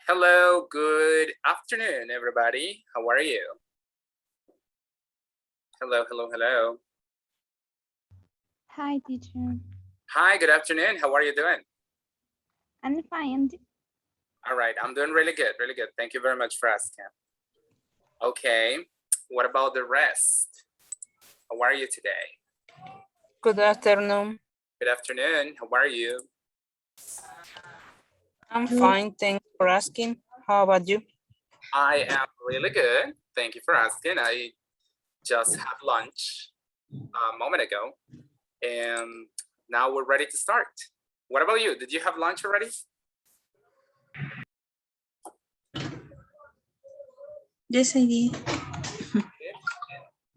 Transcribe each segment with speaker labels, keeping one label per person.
Speaker 1: Hello, good afternoon, everybody. How are you? Hello, hello, hello.
Speaker 2: Hi, teacher.
Speaker 1: Hi, good afternoon. How are you doing?
Speaker 2: I'm fine.
Speaker 1: All right, I'm doing really good, really good. Thank you very much for asking. Okay, what about the rest? How are you today?
Speaker 3: Good afternoon.
Speaker 1: Good afternoon. How are you?
Speaker 3: I'm fine. Thanks for asking. How about you?
Speaker 1: I am really good. Thank you for asking. I just had lunch a moment ago, and now we're ready to start. What about you? Did you have lunch already?
Speaker 4: Yes, I did.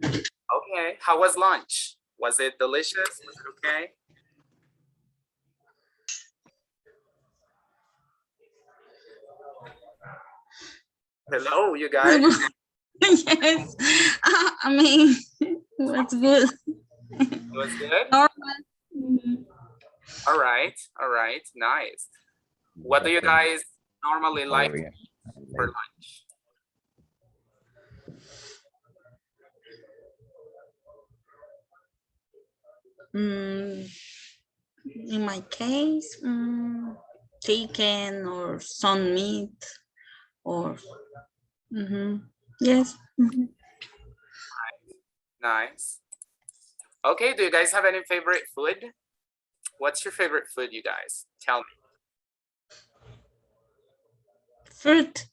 Speaker 1: Okay, how was lunch? Was it delicious? Was it okay? Hello, you guys.
Speaker 4: Yes. I mean, what's good?
Speaker 1: It was good?
Speaker 4: Normal.
Speaker 1: All right, nice. What do you guys normally like to eat for lunch?
Speaker 4: In my case, chicken or some meat or yes.
Speaker 1: Nice. Okay, do you guys have any favorite food? What's your favorite food, you guys? Tell me.
Speaker 4: Fruit.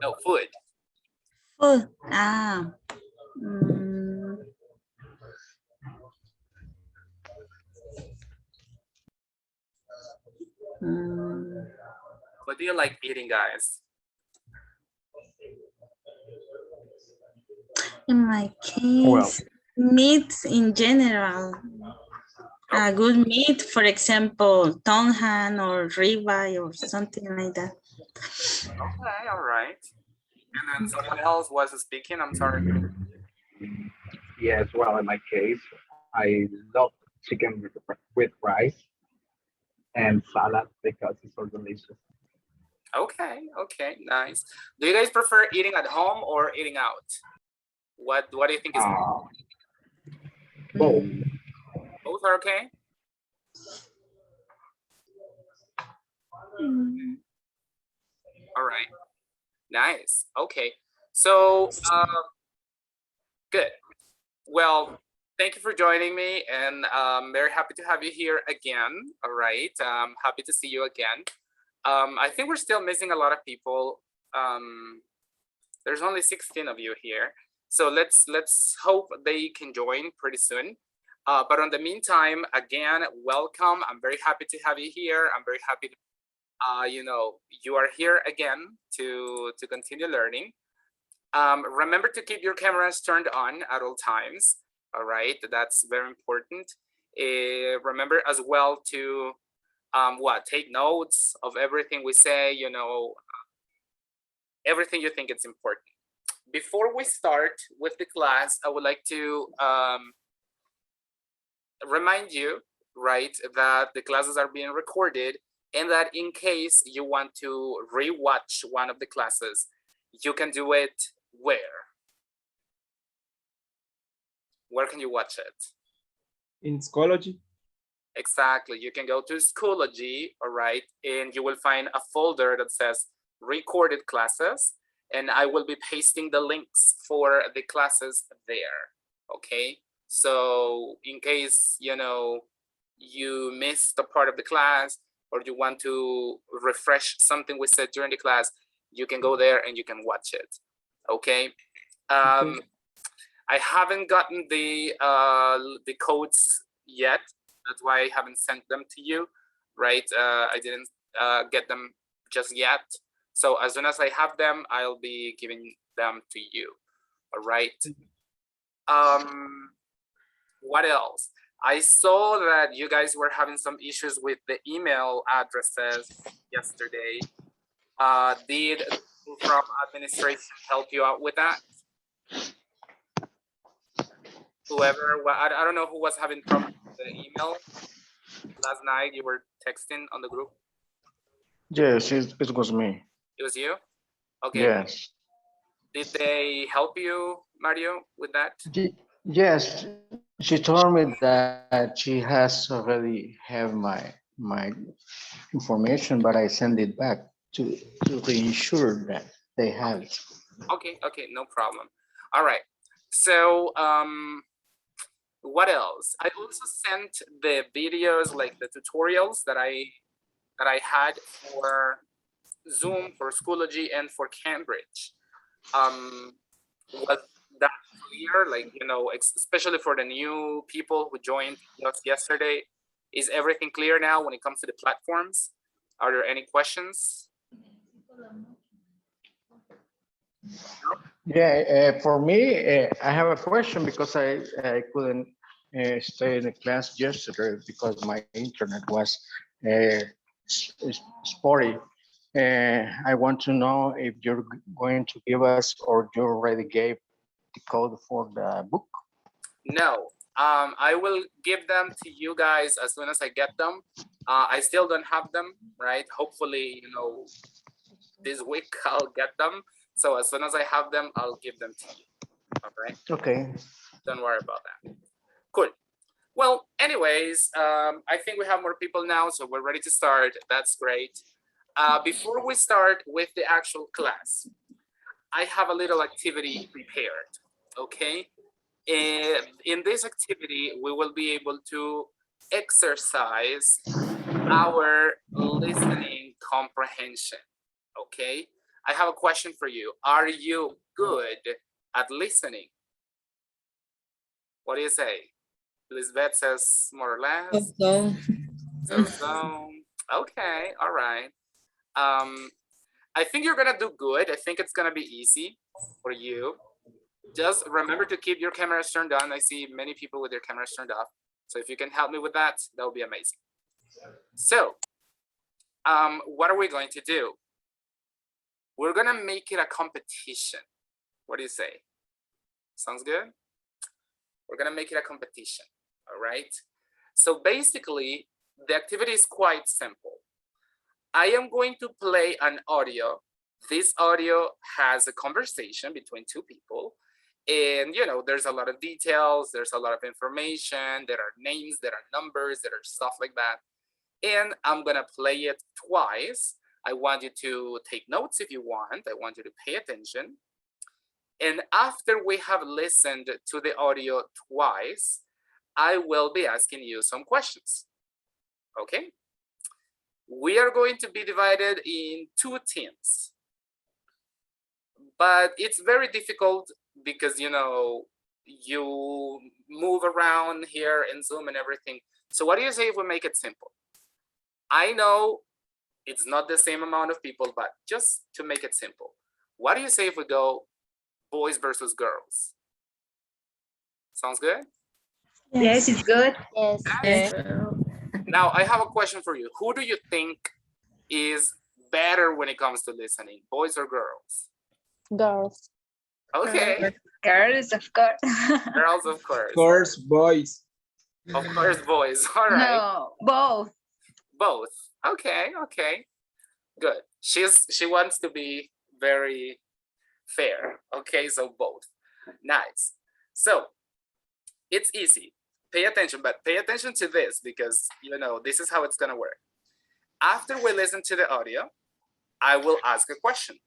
Speaker 1: No, food.
Speaker 4: Food. Mm, mm,
Speaker 1: What do you like eating, guys?
Speaker 4: in my case, meat in general. A good meat, for example, tongue or ribeye or something like that.
Speaker 1: Okay, all right. And then someone else was speaking, I'm sorry.
Speaker 5: Yes, well, in my case, I love chicken with rice and salad because it's so delicious.
Speaker 1: Okay, nice. Do you guys prefer eating at home or eating out? What do you think is
Speaker 5: Both.
Speaker 1: both are okay? All right, nice. Okay, so good. Well, thank you for joining me, and I'm very happy to have you here again. All right, happy to see you again. I think we're still missing a lot of people. There's only 16 of you here, so let's hope they can join pretty soon. But in the meantime, again, welcome. I'm very happy to have you here. I'm very happy to, you are here again to continue learning. Remember to keep your cameras turned on at all times. All right, that's very important. Remember as well to take notes of everything we say, everything you think it's important. Before we start with the class, I would like to remind you, right, that the classes are being recorded, and that in case you want to rewatch one of the classes, you can do it where? Where can you watch it?
Speaker 6: In Schoology.
Speaker 1: Exactly. You can go to Schoology, all right, and you will find a folder that says recorded classes, and I will be pasting the links for the classes there. Okay. So in case, you missed a part of the class, or you want to refresh something we said during the class, you can go there and you can watch it. Okay. I haven't gotten the codes yet. That's why I haven't sent them to you, right? I didn't get them just yet. So as soon as I have them, I'll be giving them to you. All right. What else? I saw that you guys were having some issues with the email addresses yesterday. Did people from administration help you out with that? Whoever, I don't know who was having problems with the email. Last night you were texting on the group.
Speaker 7: Yes, it was me.
Speaker 1: It was you? Okay.
Speaker 7: Yes.
Speaker 1: Did they help you, Mario, with that?
Speaker 7: Yes, she told me that she has already have my information, but I send it back to reassure that they have it.
Speaker 1: Okay, okay, no problem. All right. So, what else? I also sent the videos, like the tutorials that I had for Zoom, for Schoology, and for Cambridge. Was that clear? Like, you know, especially for the new people who joined us yesterday, is everything clear now when it comes to the platforms? Are there any questions?
Speaker 7: Yeah, for me, I have a question because I couldn't stay in the class yesterday because my internet was spotty. I want to know if you're going to give us or you already gave the code for the book.
Speaker 1: No, I will give them to you guys as soon as I get them. I still don't have them, right? Hopefully, you know, this week I'll get them. So as soon as I have them, I'll give them to you. All right.
Speaker 7: Okay.
Speaker 1: Don't worry about that. Cool. Well, anyways, I think we have more people now, so we're ready to start. That's great. Before we start with the actual class, I have a little activity prepared, okay? In this activity, we will be able to exercise our listening comprehension, okay? I have a question for you. Are you good at listening? What do you say? Lisbeth says more or less. So. Okay, all right. I think you're gonna do good. I think it's gonna be easy for you. Just remember to keep your cameras turned on. I see many people with their cameras turned off. So if you can help me with that, that would be amazing. So, what are we going to do? We're gonna make it a competition. What do you say? Sounds good? We're gonna make it a competition, all right? So basically, the activity is quite simple. I am going to play an audio. This audio has a conversation between two people. And, you know, there's a lot of details. There's a lot of information. There are names, there are numbers, there are stuff like that. And I'm going to play it twice. I want you to take notes if you want. I want you to pay attention. And after we have listened to the audio twice, I will be asking you some questions. Okay? We are going to be divided in two teams. But it's very difficult because, you know, you move around here in Zoom and everything. So what do you say if we make it simple? I know it's not the same amount of people, but just to make it simple, what do you say if we go boys versus girls? Sounds good?
Speaker 8: Yes, it's good.
Speaker 2: Yes.
Speaker 1: Now, I have a question for you. Who do you think is better when it comes to listening, boys or girls?
Speaker 2: Girls.
Speaker 1: Okay,
Speaker 8: Girls, of course.
Speaker 1: girls, of course.
Speaker 6: Of course, boys.
Speaker 1: Of course, boys. All right.
Speaker 8: No, both.
Speaker 1: Both. Okay, okay. Good. She wants to be very fair. Okay, so both. Nice. So it's easy. Pay attention, but pay attention to this because, you know, this is how it's gonna work. After we listen to the audio, I will ask a question.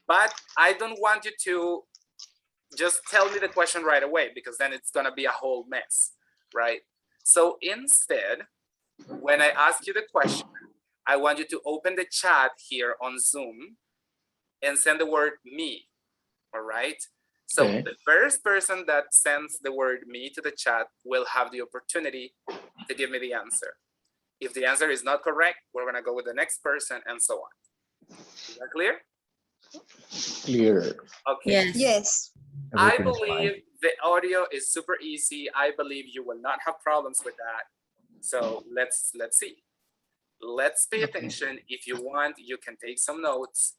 Speaker 1: But I don't want you to just tell me the question right away because then it's gonna be a whole mess, right? So instead, when I ask you the question, I want you to open the chat here on Zoom and send the word me, all right? So
Speaker 7: Okay.
Speaker 1: the first person that sends the word me to the chat will have the opportunity to give me the answer. If the answer is not correct, we're gonna go with the next person and so on. Is that clear?
Speaker 7: Clear.
Speaker 1: Okay.
Speaker 8: Yes.
Speaker 1: I
Speaker 5: Everything is fine.
Speaker 1: believe the audio is super easy. I believe you will not have problems with that. So let's see. Let's pay attention. If you want, you can take some notes.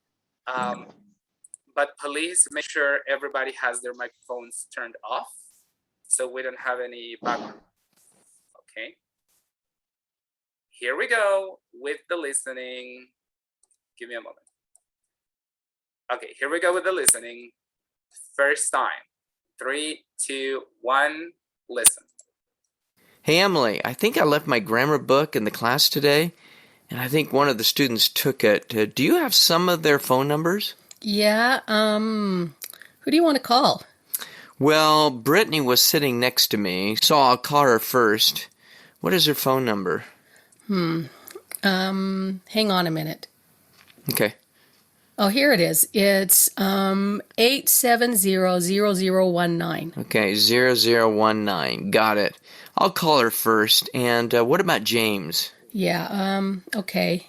Speaker 1: But please make sure everybody has their microphones turned off so we don't have any background. Okay. Here we go with the listening. Give me a moment. Okay, here we go with the listening. First time. 3, 2, 1, listen.
Speaker 9: Hey, Emily, I think I left my grammar book in the class today, and I think one of the students took it. Do you have some of their phone numbers?
Speaker 10: Yeah, who do you want to call?
Speaker 9: Well, Brittany was sitting next to me, so I'll call her first. What is her phone number?
Speaker 10: Hang on a minute.
Speaker 9: Okay.
Speaker 10: Oh, here it is. It's 870-0019.
Speaker 9: Okay, 0019. Got it. I'll call her first. And what about James?
Speaker 10: Yeah, okay.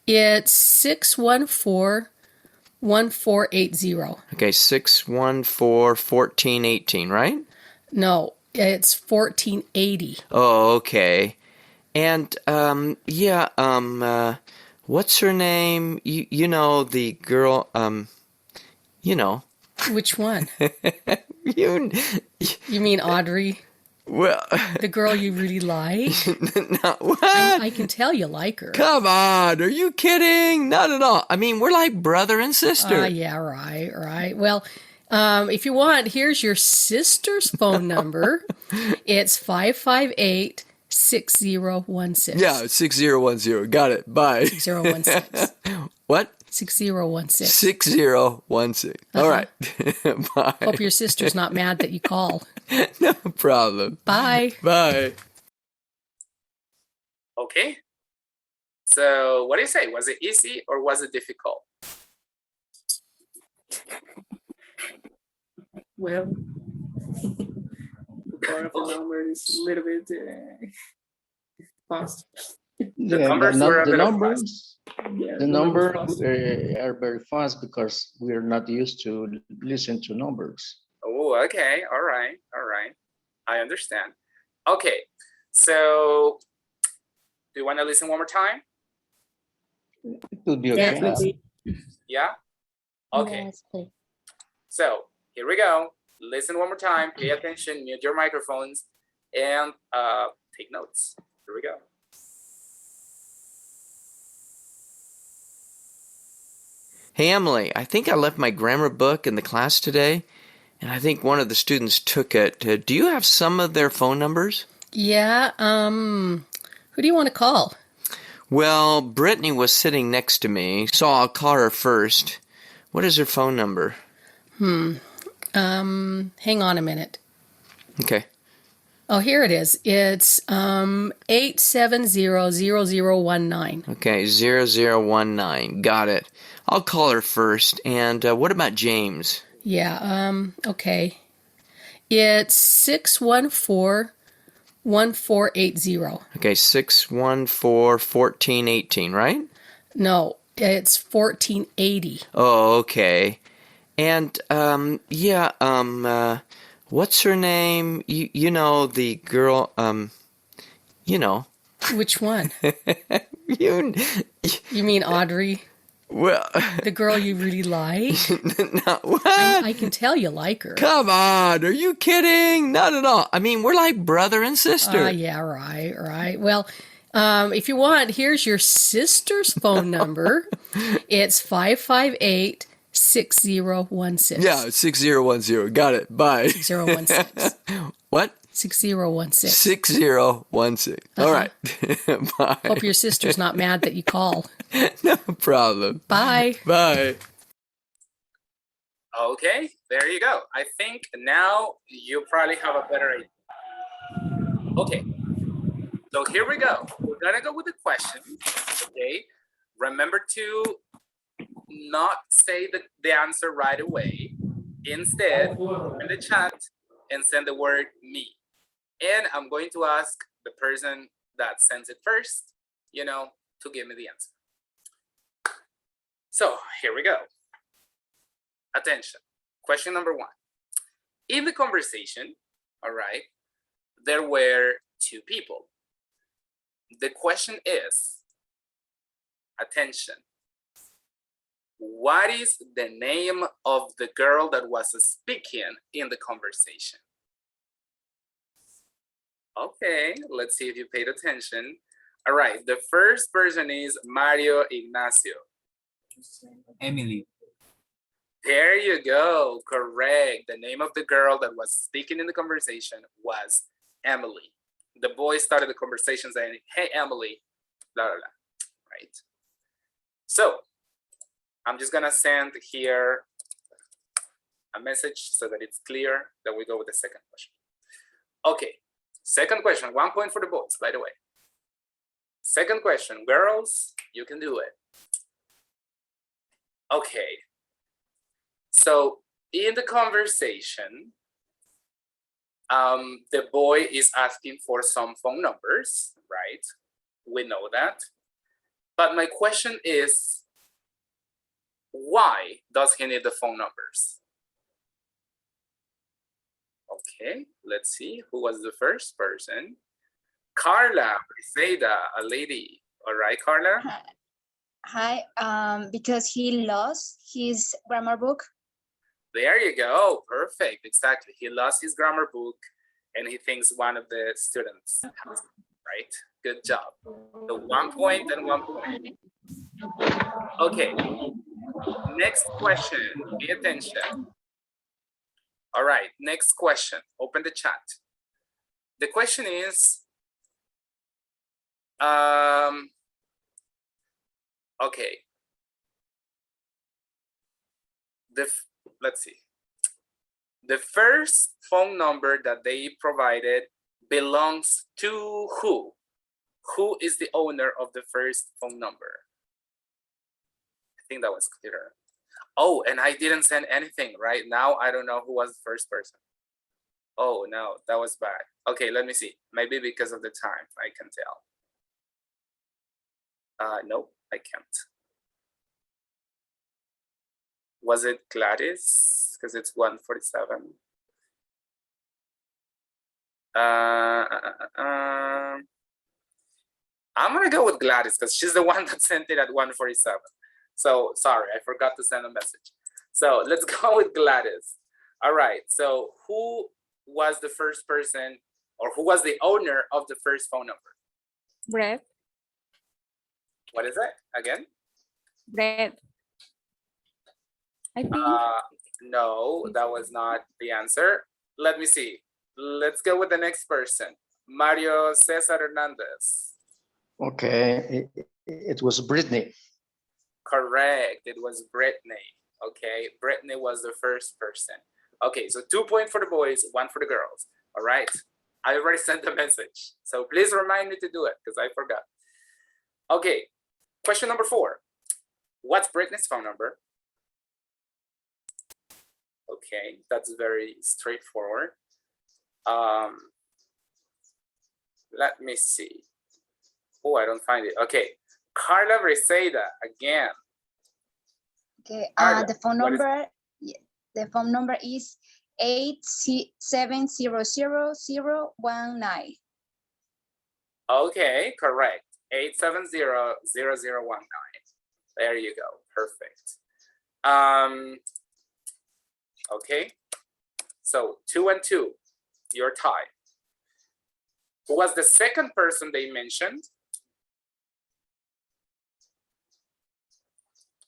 Speaker 10: It's 614-1480.
Speaker 9: Okay, 614-1418, right?
Speaker 10: No, it's 1480.
Speaker 9: Oh, okay. And, what's her name? You know, the girl, you know.
Speaker 10: Which one?
Speaker 9: You
Speaker 10: mean Audrey?
Speaker 9: Well,
Speaker 10: the girl you really like?
Speaker 9: No, what?
Speaker 10: I can tell you like her.
Speaker 9: Come on, are you kidding? Not at all. I mean, we're like brother and sister.
Speaker 10: Yeah, right. Well, if you want, here's your sister's phone number. It's 558-6016.
Speaker 9: Yeah, 6010. Got it. Bye.
Speaker 10: 6016.
Speaker 9: What?
Speaker 10: 6016.
Speaker 9: 6016. All right. Bye.
Speaker 10: Hope your sister's not mad that you call.
Speaker 9: No problem.
Speaker 10: Bye.
Speaker 9: Bye.
Speaker 1: Okay. So what do you say? Was it easy or was it difficult?
Speaker 6: Well, the part of the number is a little bit fast.
Speaker 1: numbers were a
Speaker 7: the
Speaker 1: bit
Speaker 7: numbers,
Speaker 6: Yeah,
Speaker 7: the numbers
Speaker 6: fast.
Speaker 7: are very fast because we're not used to listen to numbers.
Speaker 1: Oh, okay. All right. I understand. Okay. So do you want to listen one more time?
Speaker 7: It would be okay.
Speaker 6: Definitely.
Speaker 1: Yeah? Okay.
Speaker 2: Yes, please.
Speaker 1: So here we go. Listen one more time. Pay attention. Mute your microphones and take notes. Here we go.
Speaker 9: Hey, Emily, I think I left my grammar book in the class today, and I think one of the students took it. Do you have some of their phone numbers?
Speaker 10: Yeah, who do you want to call?
Speaker 9: Well, Brittany was sitting next to me, so I'll call her first. What is her phone number?
Speaker 10: Hang on a minute.
Speaker 9: Okay.
Speaker 10: Oh, here it is. It's 870-0019.
Speaker 9: Okay, 0019. Got it. I'll call her first. And what about James?
Speaker 10: Yeah, okay. It's 614-1480.
Speaker 9: Okay, 614-1418, right?
Speaker 10: No, it's 1480.
Speaker 9: Oh, okay. And, what's her name? You know, the girl, you know.
Speaker 10: Which one?
Speaker 9: You
Speaker 10: mean Audrey?
Speaker 9: Well,
Speaker 10: the girl you really like?
Speaker 9: No, what?
Speaker 10: I can tell you like her.
Speaker 9: Come on, are you kidding? Not at all. I mean, we're like brother and sister.
Speaker 10: Yeah, right. Well, if you want, here's your sister's phone number. It's 558-6016.
Speaker 9: Yeah, 6010. Got it. Bye.
Speaker 10: 6016.
Speaker 9: What?
Speaker 10: 6016.
Speaker 9: 6016. All right. Bye.
Speaker 10: Hope your sister's not mad that you call.
Speaker 9: No problem.
Speaker 10: Bye.
Speaker 9: Bye.
Speaker 1: Okay, there you go. I think now you probably have a better idea. Okay, so here we go. We're gonna go with the question, okay? Remember to not say the answer right away. Instead, in the chat and send the word me. And I'm going to ask the person that sends it first, to give me the answer. So here we go. Attention. Question number 1. In the conversation, all right, there were 2 people. The question is, attention, what is the name of the girl that was speaking in the conversation? Okay, let's see if you paid attention. All right, the first person is Mario Ignacio.
Speaker 11: Emily.
Speaker 1: There you go. Correct. The name of the girl that was speaking in the conversation was Emily. The boy started the conversation saying, hey, Emily, blah, blah, blah. Right. So I'm just going to send here a message so that it's clear that we go with the second question. Okay. Second question. 1 point for the boys, by the way. Second question. Girls, you can do it. Okay. So in the conversation, the boy is asking for some phone numbers, right? We know that. But my question is, why does he need the phone numbers? Okay, let's see who was the first person. Carla Briseida, a lady. All right, Carla?
Speaker 8: Hi, because he lost his grammar book.
Speaker 1: There you go. Perfect. Exactly. He lost his grammar book and he thinks one of the students has it, right? Good job. So 1 point and 1 point. Okay. Next question. Pay attention. All right. Next question. Open the chat. The question is, okay. Let's see. The first phone number that they provided belongs to who? Who is the owner of the first phone number? I think that was clear. Oh, and I didn't send anything right now. I don't know who was the first person. Oh no, that was bad. Okay, let me see. Maybe because of the time, I can tell. Nope, I can't. Was it Gladys? Because it's 1:47. I'm gonna go with Gladys because she's the one that sent it at 1:47. So sorry, I forgot to send a message. So let's go with Gladys. All right, so who was the first person or who was the owner of the first phone number?
Speaker 8: Brett.
Speaker 1: What is it again?
Speaker 8: Brett. I think.
Speaker 1: No, that was not the answer. Let me see. Let's go with the next person. Mario Cesar Hernandez.
Speaker 7: Okay, it was Brittany.
Speaker 1: Correct, it was Brittany. Okay, Brittany was the first person. Okay, so 2 points for the boys, 1 for the girls. All right, I already sent the message. So please remind me to do it because I forgot. Okay, question number 4. What's Brittany's phone number? Okay, that's very straightforward. Let me see. Oh, I don't find it. Okay, Carla Briseida again.
Speaker 8: Okay,
Speaker 1: Carla,
Speaker 8: the phone
Speaker 1: what is
Speaker 8: number. The phone number is 8700019.
Speaker 1: Okay, correct. 870-0019. There you go. Perfect. Okay. So 2 and 2, you're tied. Who was the second person they mentioned?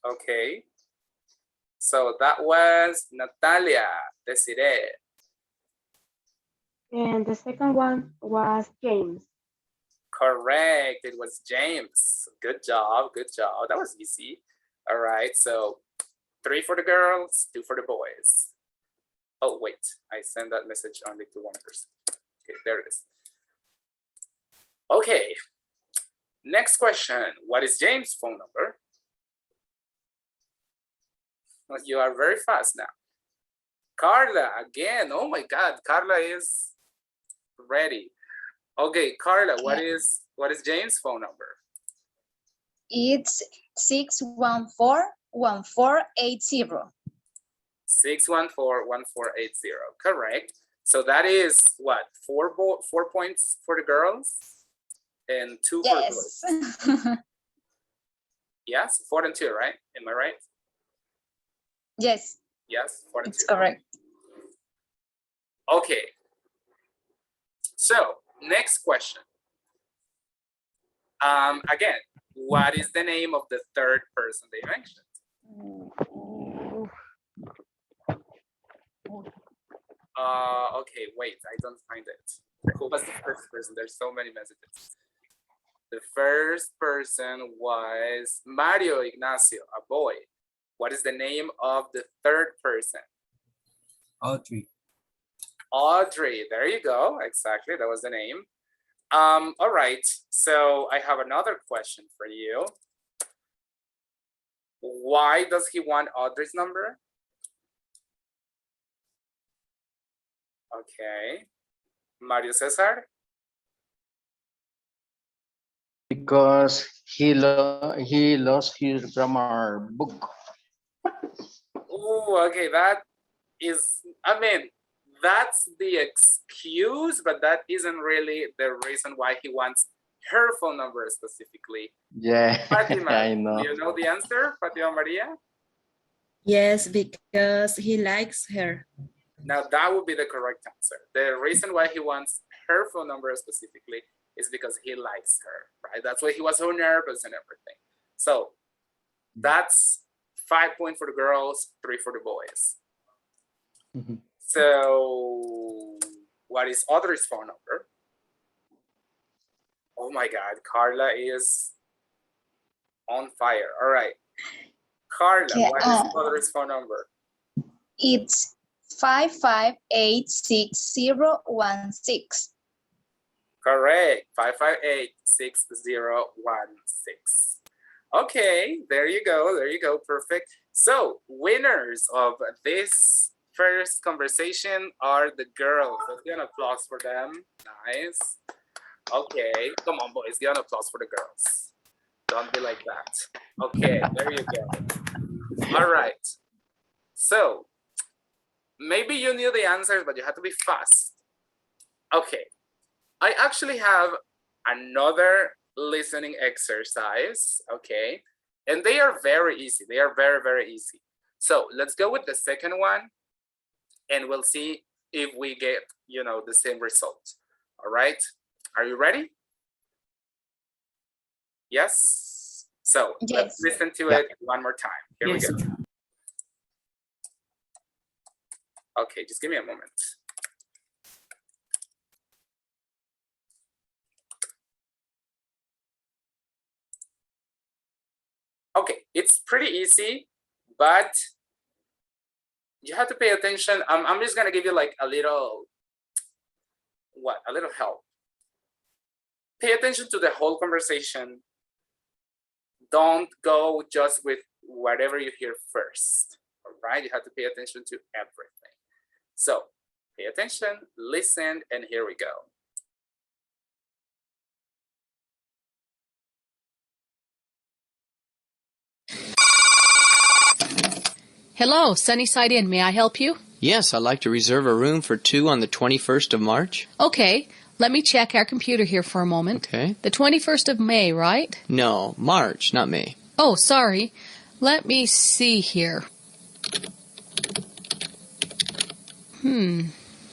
Speaker 1: Okay. So that was Natalia Desiree.
Speaker 2: And the second one was James.
Speaker 1: Correct. It was James. Good job. Good job. That was easy. All right. So 3 for the girls, 2 for the boys. Oh, wait. I sent that message only to one person. Okay, there it is. Okay. Next question. What is James' phone number? Well, you are very fast now. Carla, again. Oh my God. Carla is ready. Okay, Carla, what is James' phone number?
Speaker 8: It's 614-1480.
Speaker 1: 614-1480. Correct. So that is what? 4 points for the girls and 2 for the boys.
Speaker 8: Yes.
Speaker 1: Yes, 4 and 2, right? Am I right?
Speaker 8: Yes,
Speaker 1: Yes, 4 and 2.
Speaker 8: it's correct.
Speaker 1: Okay. So next question. Again, what is the name of the third person they mentioned? Okay, wait, I don't find it. Who was the first person? There's so many messages. The first person was Mario Ignacio, a boy. What is the name of the third person?
Speaker 11: Audrey.
Speaker 1: Audrey, there you go. Exactly, that was the name. All right, so I have another question for you. Why does he want Audrey's number? Okay. Mario Cesar?
Speaker 7: Because he lost his grammar book.
Speaker 1: Oh, okay, that is, I mean, that's the excuse, but that isn't really the reason why he wants her phone number specifically.
Speaker 7: Yeah,
Speaker 1: Fatima,
Speaker 7: I know.
Speaker 1: do you know the answer, Fatima Maria?
Speaker 4: Yes, because he likes her.
Speaker 1: Now that would be the correct answer. The reason why he wants her phone number specifically is because he likes her, right? That's why he was so nervous and everything. So that's 5 points for the girls, 3 for the boys.
Speaker 7: Mhm.
Speaker 1: So what is Audrey's phone number? Oh my God, Carla is on fire. All right. Carla,
Speaker 8: Okay,
Speaker 1: what is Audrey's phone number?
Speaker 8: It's 5586016.
Speaker 1: Correct, 5586016. Okay, there you go, perfect. So winners of this first conversation are the girls. Let's get an applause for them. Nice. Okay, come on boys, get an applause for the girls. Don't be like that. Okay, there you go. All right, so maybe you knew the answers, but you had to be fast. Okay, I actually have another listening exercise, okay? And they are very easy. They are very, very easy. So let's go with the second one and we'll see if we get, the same result. All right, are you ready? Yes? So let's
Speaker 8: Yes.
Speaker 1: listen to it one more time. Here we go. Okay, just give me a moment. Okay, it's pretty easy, but you have to pay attention. I'm just gonna give you like a little help. Pay attention to the whole conversation. Don't go just with whatever you hear first, all right? You have to pay attention to everything. So pay attention, listen, and here we go.
Speaker 10: Hello, Sunnyside Inn. May I help you?
Speaker 9: Yes, I'd like to reserve a room for 2 on the 21st of March.
Speaker 10: Okay, let me check our computer here for a moment.
Speaker 9: Okay.
Speaker 10: The 21st of May, right?
Speaker 9: No, March, not May.
Speaker 10: Oh, sorry. Let me see here.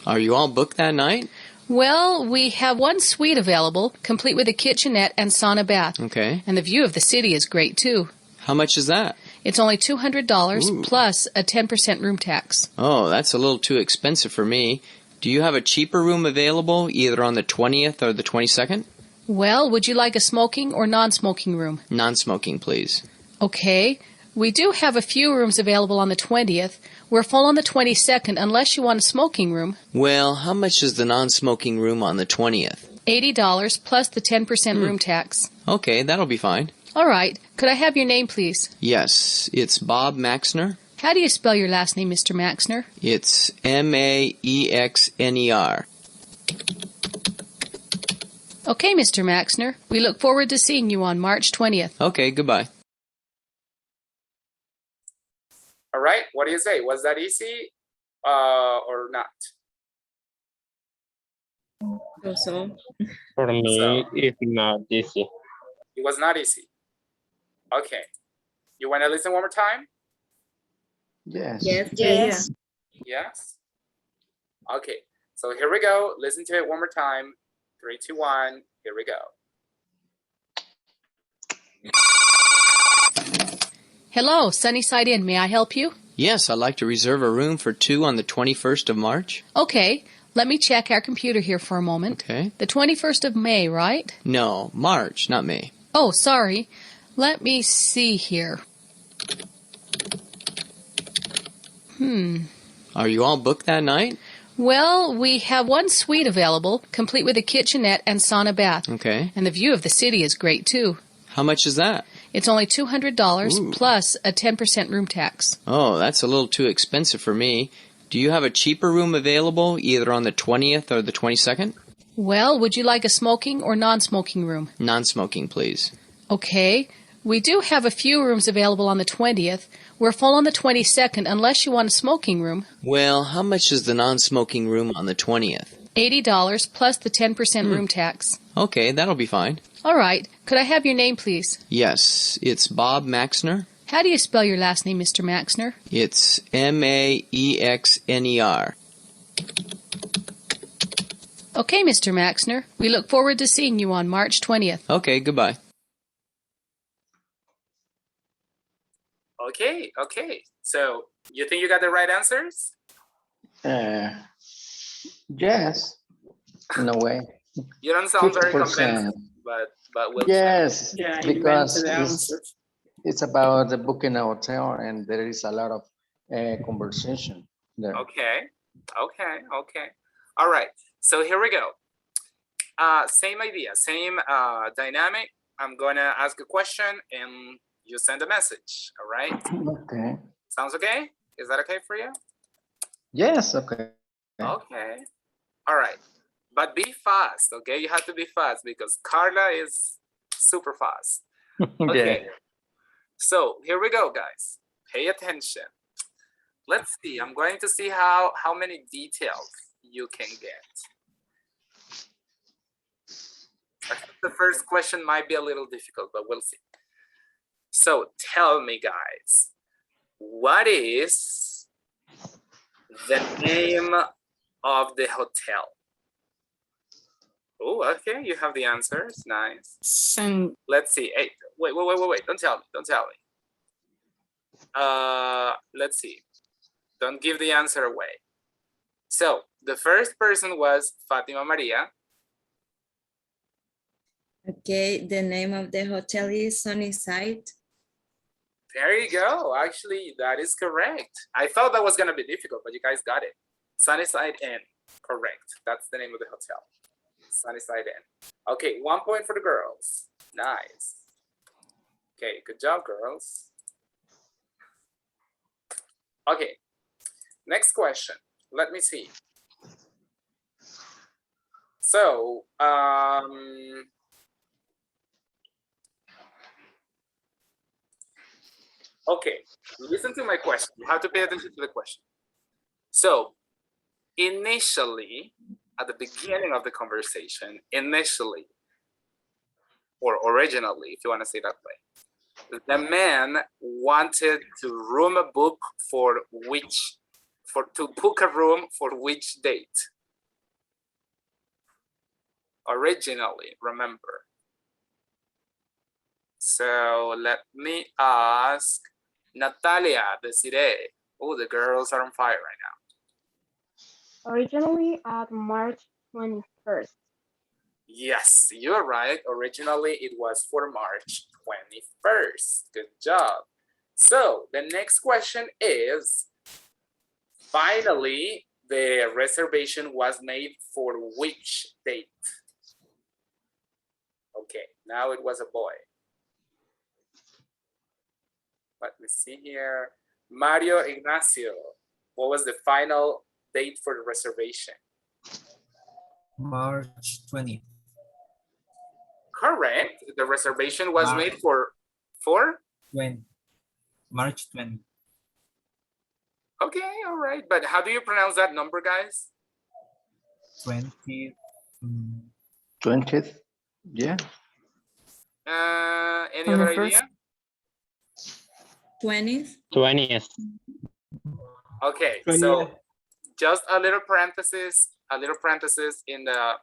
Speaker 9: Are you all booked that night?
Speaker 10: Well, we have one suite available, complete with a kitchenette and sauna bath.
Speaker 9: Okay.
Speaker 10: And the view of the city is great, too.
Speaker 9: How much is that?
Speaker 10: It's only $200
Speaker 9: Ooh.
Speaker 10: plus a 10% room tax.
Speaker 9: Oh, that's a little too expensive for me. Do you have a cheaper room available, either on the 20th or the 22nd?
Speaker 10: Well, would you like a smoking or non-smoking room?
Speaker 9: Non-smoking, please.
Speaker 10: Okay. We do have a few rooms available on the 20th. We're full on the 22nd unless you want a smoking room.
Speaker 9: Well, how much is the non-smoking room on the 20th?
Speaker 10: $80 plus the 10% room tax.
Speaker 9: Okay, that'll be fine.
Speaker 10: All right. Could I have your name, please?
Speaker 9: Yes, it's Bob Maxner.
Speaker 10: How do you spell your last name, Mr. Maxner?
Speaker 9: It's Maxner.
Speaker 10: Okay, Mr. Maxner. We look forward to seeing you on March 20th.
Speaker 9: Okay, goodbye.
Speaker 1: All right, what do you say? Was that easy or not?
Speaker 4: Also,
Speaker 11: For me, it's not easy.
Speaker 1: It was not easy. Okay. You want to listen one more time?
Speaker 7: Yes.
Speaker 8: Yes.
Speaker 1: Yes. Okay. So here we go. Listen to it one more time. 3, 2, 1. Here we go.
Speaker 10: Hello, Sunnyside Inn. May I help you?
Speaker 9: Yes, I'd like to reserve a room for 2 on the 21st of March.
Speaker 10: Okay, let me check our computer here for a moment.
Speaker 9: Okay.
Speaker 10: The 21st of May, right?
Speaker 9: No, March, not May.
Speaker 10: Oh, sorry. Let me see here.
Speaker 9: Are you all booked that night?
Speaker 10: Well, we have one suite available, complete with a kitchenette and sauna bath.
Speaker 9: Okay.
Speaker 10: And the view of the city is great, too.
Speaker 9: How much is that?
Speaker 10: It's only $200
Speaker 9: Ooh.
Speaker 10: plus a 10% room tax.
Speaker 9: Oh, that's a little too expensive for me. Do you have a cheaper room available, either on the 20th or the 22nd?
Speaker 10: Well, would you like a smoking or non-smoking room?
Speaker 9: Non-smoking, please.
Speaker 10: Okay. We do have a few rooms available on the 20th. We're full on the 22nd unless you want a smoking room.
Speaker 9: Well, how much is the non-smoking room on the 20th?
Speaker 10: $80 plus the 10% room tax.
Speaker 9: Okay, that'll be fine.
Speaker 10: All right. Could I have your name, please?
Speaker 9: Yes, it's Bob Maxner.
Speaker 10: How do you spell your last name, Mr. Maxner?
Speaker 9: It's Maxner.
Speaker 10: Okay, Mr. Maxner. We look forward to seeing you on March 20th.
Speaker 9: Okay, goodbye.
Speaker 1: Okay, okay. So you think you got the right answers?
Speaker 7: Yes, in a way.
Speaker 1: You don't sound very
Speaker 7: 50%.
Speaker 1: convinced, but we'll check.
Speaker 7: Yes,
Speaker 6: Yeah,
Speaker 7: because
Speaker 6: invented
Speaker 7: it's,
Speaker 6: answers.
Speaker 7: it's about the booking a hotel and there is a lot of conversation there.
Speaker 1: Okay, okay, okay. All right. So here we go. Same idea, same dynamic. I'm gonna ask a question and you send a message. All right.
Speaker 7: Okay.
Speaker 1: Sounds okay? Is that okay for you?
Speaker 7: Yes, okay.
Speaker 1: Okay. All right. But be fast, okay? You have to be fast because Carla is super fast. Okay.
Speaker 7: Yeah.
Speaker 1: So here we go, guys. Pay attention. Let's see. I'm going to see how many details you can get. I think the first question might be a little difficult, but we'll see. So tell me, guys, what is the name of the hotel? Oh, okay, you have the answers. Nice. Let's see. Hey, wait. Don't tell me. Let's see. Don't give the answer away. So the first person was Fatima Maria.
Speaker 4: Okay, the name of the hotel is Sunnyside.
Speaker 1: There you go. Actually, that is correct. I thought that was going to be difficult, but you guys got it. Sunnyside Inn. Correct. That's the name of the hotel. Sunnyside Inn. Okay, 1 point for the girls. Nice. Okay, good job, girls. Okay, next question. Let me see. So, okay, listen to my question. You have to pay attention to the question. So, initially, at the beginning of the conversation, or originally, if you want to say that way, the man wanted to book a room for which date? Originally, remember. So let me ask Natalia, Desiree. Oh, the girls are on fire right now.
Speaker 2: Originally at March 21st.
Speaker 1: Yes, you're right. Originally, it was for March 21st. Good job. So the next question is, finally, the reservation was made for which date? Okay, now it was a boy. Let me see here. Mario Ignacio, what was the final date for the reservation?
Speaker 11: March 20th.
Speaker 1: Correct. The reservation was made for
Speaker 11: March 20th.
Speaker 1: Okay, all right. But how do you pronounce that number, guys?
Speaker 11: 20th.
Speaker 7: 20th, yeah.
Speaker 1: Any other idea?
Speaker 4: 20th.
Speaker 11: 20th.
Speaker 1: Okay, so just a little parenthesis in the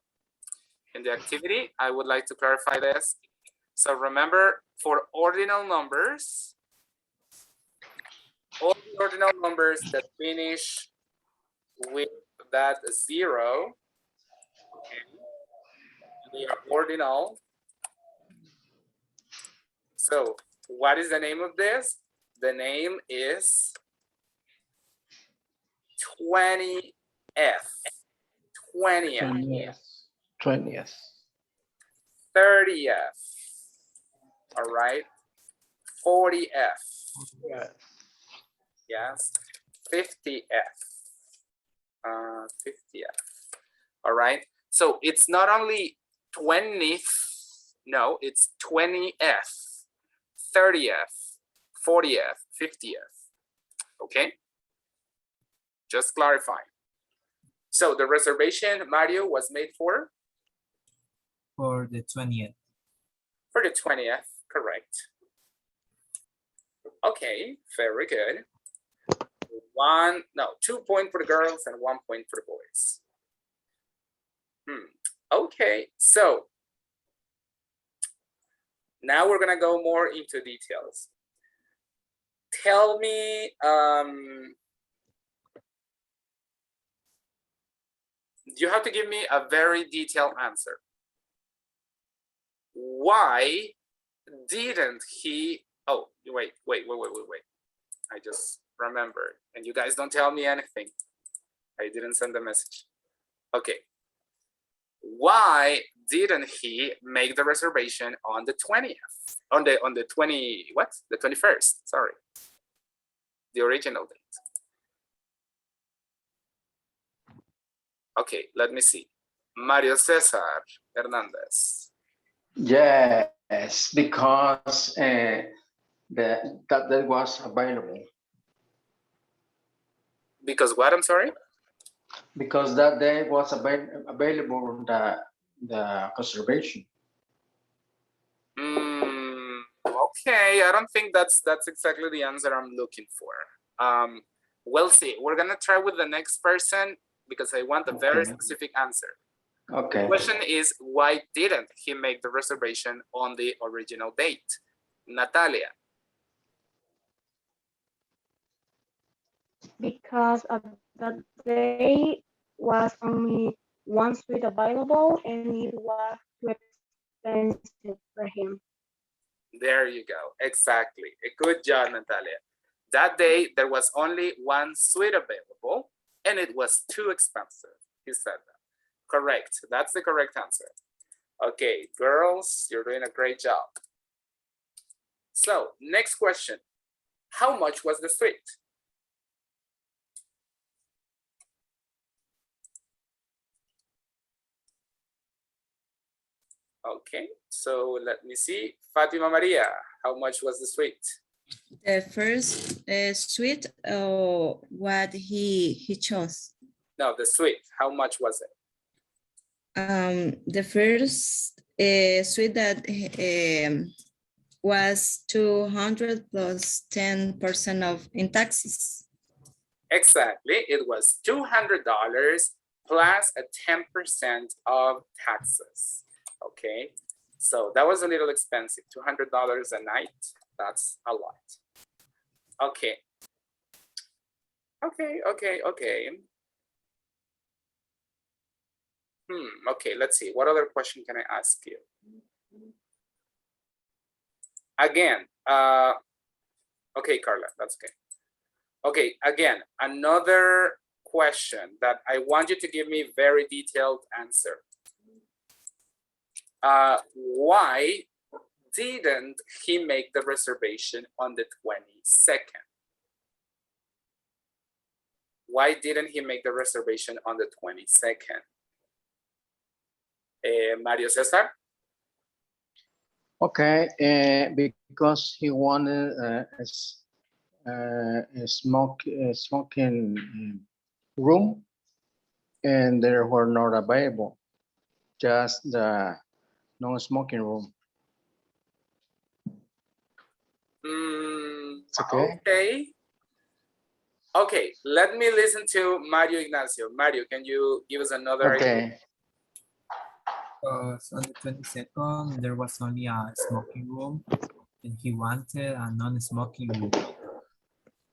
Speaker 1: activity. I would like to clarify this. So remember, for ordinal numbers, all the ordinal numbers that finish with that 0, okay, they are ordinal. So what is the name of this? The name is 20F. 20F.
Speaker 7: 20th.
Speaker 1: 30F. All right. 40F.
Speaker 7: Yeah.
Speaker 1: Yes. 50F. 50F. All right. So it's not only 20th, no, it's 20F, 30F, 40F, 50F. Okay. Just clarifying. So the reservation, Mario, was made for
Speaker 11: the 20th.
Speaker 1: For the 20th, correct. Okay, very good. 2 points for the girls and 1 point for the boys. Okay, so now we're gonna go more into details. Tell me, you have to give me a very detailed answer. Why didn't he? Oh, wait. I just remembered, and you guys don't tell me anything. I didn't send the message. Okay. Why didn't he make the reservation on the 20th? On the 21st, sorry. The original date. Okay, let me see. Mario Cesar Hernandez.
Speaker 7: Yes, because that was available.
Speaker 1: Because what? I'm sorry.
Speaker 7: Because that day was available the conservation.
Speaker 1: Okay, I don't think that's exactly the answer I'm looking for. We'll see. We're gonna try with the next person because I want a very specific answer.
Speaker 7: Okay.
Speaker 1: The question is, why didn't he make the reservation on the original date? Natalia.
Speaker 2: Because of that day was only one suite available and it was too expensive for him.
Speaker 1: There you go. Exactly. Good job, Natalia. That day, there was only one suite available and it was too expensive. He said that. Correct. That's the correct answer. Okay, girls, you're doing a great job. So, next question. How much was the suite? Okay, so let me see. Fatima Maria, how much was the suite?
Speaker 4: The first suite, what he chose.
Speaker 1: No, the suite, how much was it?
Speaker 4: The first suite that was 200 plus 10% of in taxes.
Speaker 1: Exactly, it was $200 plus a 10% of taxes. Okay, so that was a little expensive, $200 a night. That's a lot. Okay. Okay. Okay, let's see. What other question can I ask you? Again, okay, Carla, that's okay. Okay, again, another question that I want you to give me very detailed answer. Why didn't he make the reservation on the 22nd? Why didn't he make the reservation on the 22nd? Mario Cesar?
Speaker 7: Okay, because he wanted a smoking room, and they were not available. Just the non-smoking room.
Speaker 1: Okay. Okay, let me listen to Mario Ignacio. Mario, can you give us another idea?
Speaker 11: So on the 22nd, there was only a smoking room and he wanted a non-smoking room.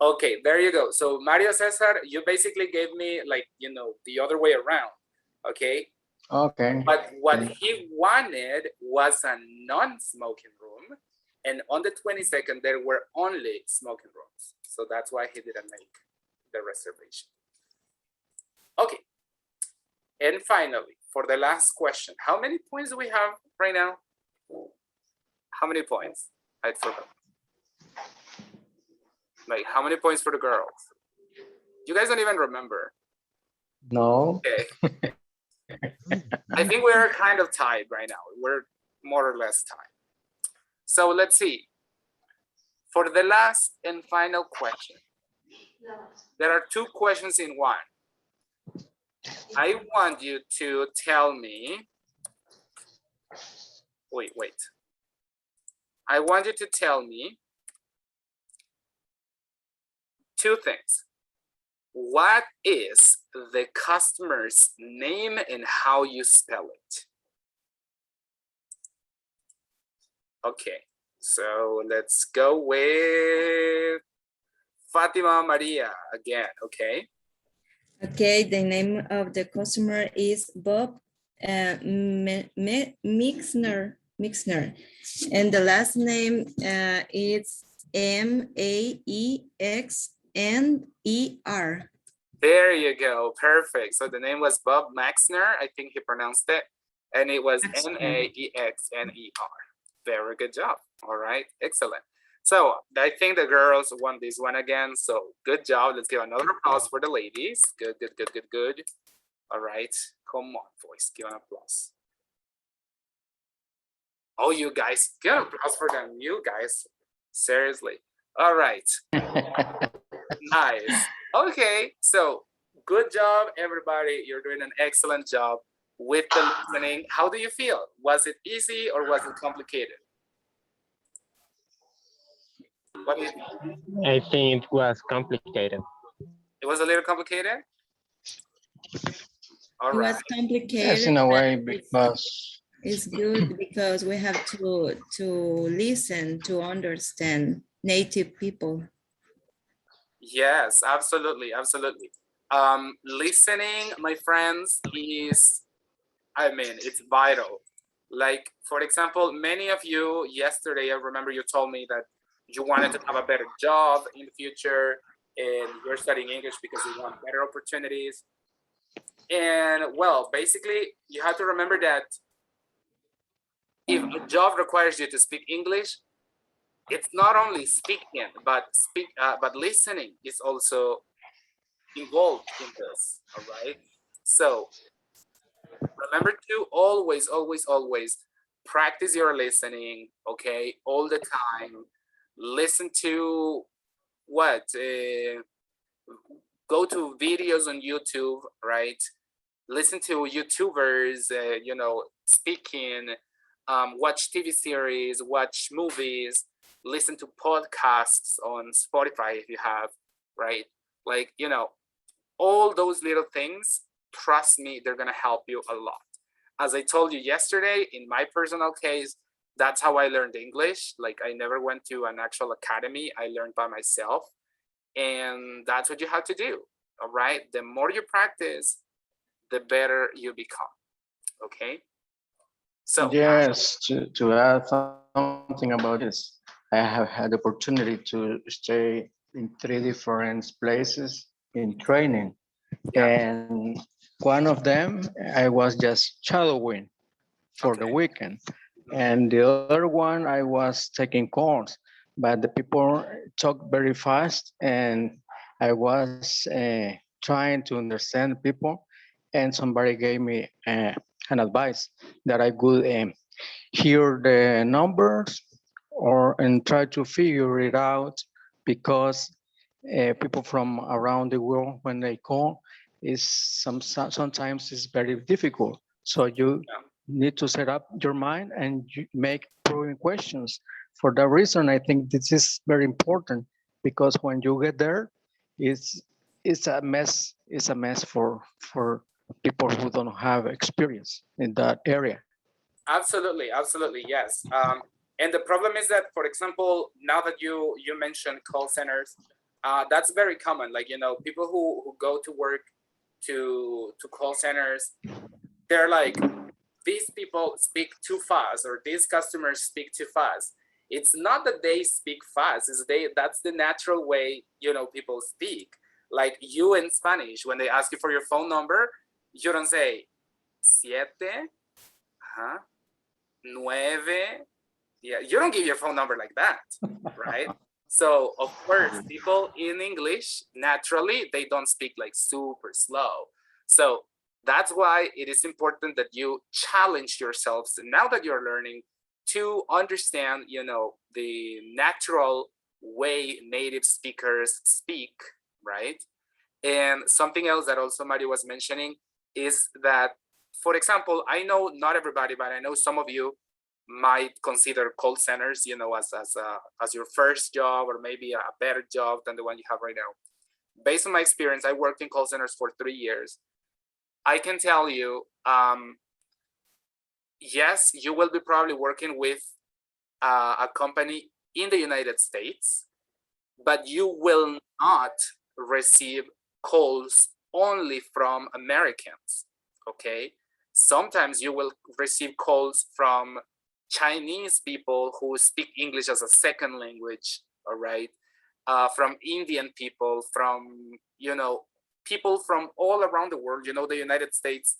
Speaker 1: Okay, there you go. So Mario Cesar, you basically gave me like, you know, the other way around. Okay.
Speaker 7: Okay.
Speaker 1: But what
Speaker 7: Okay.
Speaker 1: he wanted was a non-smoking room. And on the 22nd, there were only smoking rooms. So that's why he didn't make the reservation. Okay. And finally, for the last question, how many points do we have right now? How many points? I forgot. Like, how many points for the girls? You guys don't even remember.
Speaker 7: No.
Speaker 1: Okay. I think we're kind of tied right now. We're more or less tied. So let's see. For the last and final question, there are two questions in one. I want you to tell me, wait. I want you to tell me two things. What is the customer's name and how you spell it? Okay, so let's go with Fatima Maria again, okay?
Speaker 4: Okay, the name of the customer is Bob Mixner. And the last name is Maxner.
Speaker 1: There you go, perfect. So the name was Bob Maxner, I think he pronounced it, and it was Maxner. Very good job, all right, excellent. So I think the girls won this one again, so good job. Let's give another applause for the ladies. Good. All right, come on, boys, give an applause. Oh, you guys, give an applause for them, you guys, seriously. All right, nice. Okay, so good job, everybody. You're doing an excellent job with the listening. How do you feel? Was it easy or was it complicated? What do you think?
Speaker 12: I think it was complicated.
Speaker 1: It was a little complicated? All
Speaker 4: It
Speaker 1: right.
Speaker 4: was complicated.
Speaker 7: Yes, in a way,
Speaker 4: but
Speaker 7: because
Speaker 4: it's good because we have to listen to understand native people.
Speaker 1: Yes, absolutely. Listening, my friends, is, I mean, it's vital. Like, for example, many of you yesterday, I remember you told me that you wanted to have a better job in the future and you're studying English because you want better opportunities. And well, basically, you have to remember that if a job requires you to speak English, it's not only speaking, but listening is also involved in this. All right. So remember to always practice your listening. Okay, all the time. Listen to what? Go to videos on YouTube, right? Listen to YouTubers, you know, speaking, watch TV series, watch movies, listen to podcasts on Spotify if you have, right? Like, you know, all those little things, trust me, they're gonna help you a lot. As I told you yesterday, in my personal case, that's how I learned English. Like, I never went to an actual academy. I learned by myself. And that's what you have to do, all right? The more you practice, the better you become, okay? So
Speaker 7: yes, to add something about this, I have had the opportunity to stay in 3 different places in training. And one of them, I was just shadowing for the weekend. And the other one, I was taking course, but the people talk very fast and I was trying to understand people, and somebody gave me an advice that I could hear the numbers and try to figure it out, because people from around the world, when they call, sometimes it's very difficult. So you need to set up your mind and you make probing questions. For that reason, I think this is very important, because when you get there, it's a mess. It's a mess for people who don't have experience in that area.
Speaker 1: absolutely, yes. And the problem is that, for example, now that you mentioned call centers, That's very common. Like, you know, people who go to work to call centers, they're like, these people speak too fast, or these customers speak too fast. It's not that they speak fast, it's that's the natural way, you know, people speak. Like you in Spanish, when they ask you for your phone number, you don't say siete, nueve. Yeah, you don't give your phone number like that, right? So of course, people in English, naturally, they don't speak like super slow. So that's why it is important that you challenge yourselves now that you're learning to understand, you know, the natural way native speakers speak, right? And something else that also Mario was mentioning is that, for example, I know not everybody, but I know some of you might consider call centers, you know, as your first job, or maybe a better job than the one you have right now. Based on my experience, I worked in call centers for 3 years. I can tell you, yes, you will be probably working with a company in the United States, but you will not receive calls only from Americans, okay? Sometimes you will receive calls from Chinese people who speak English as a second language, all right? From Indian people, from, you know, people from all around the world. You know, the United States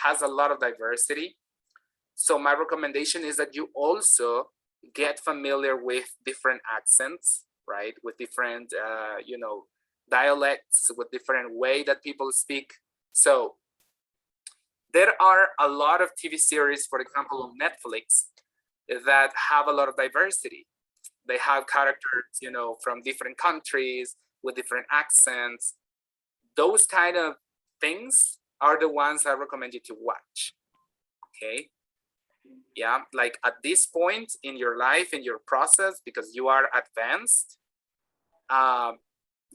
Speaker 1: has a lot of diversity. So my recommendation is that you also get familiar with different accents, right? With different, you know, dialects, with different way that people speak. So there are a lot of TV series, for example, on Netflix, that have a lot of diversity. They have characters, you know, from different countries with different accents. Those kind of things are the ones I recommend you to watch, okay? Yeah, like at this point in your life, in your process, because you are advanced,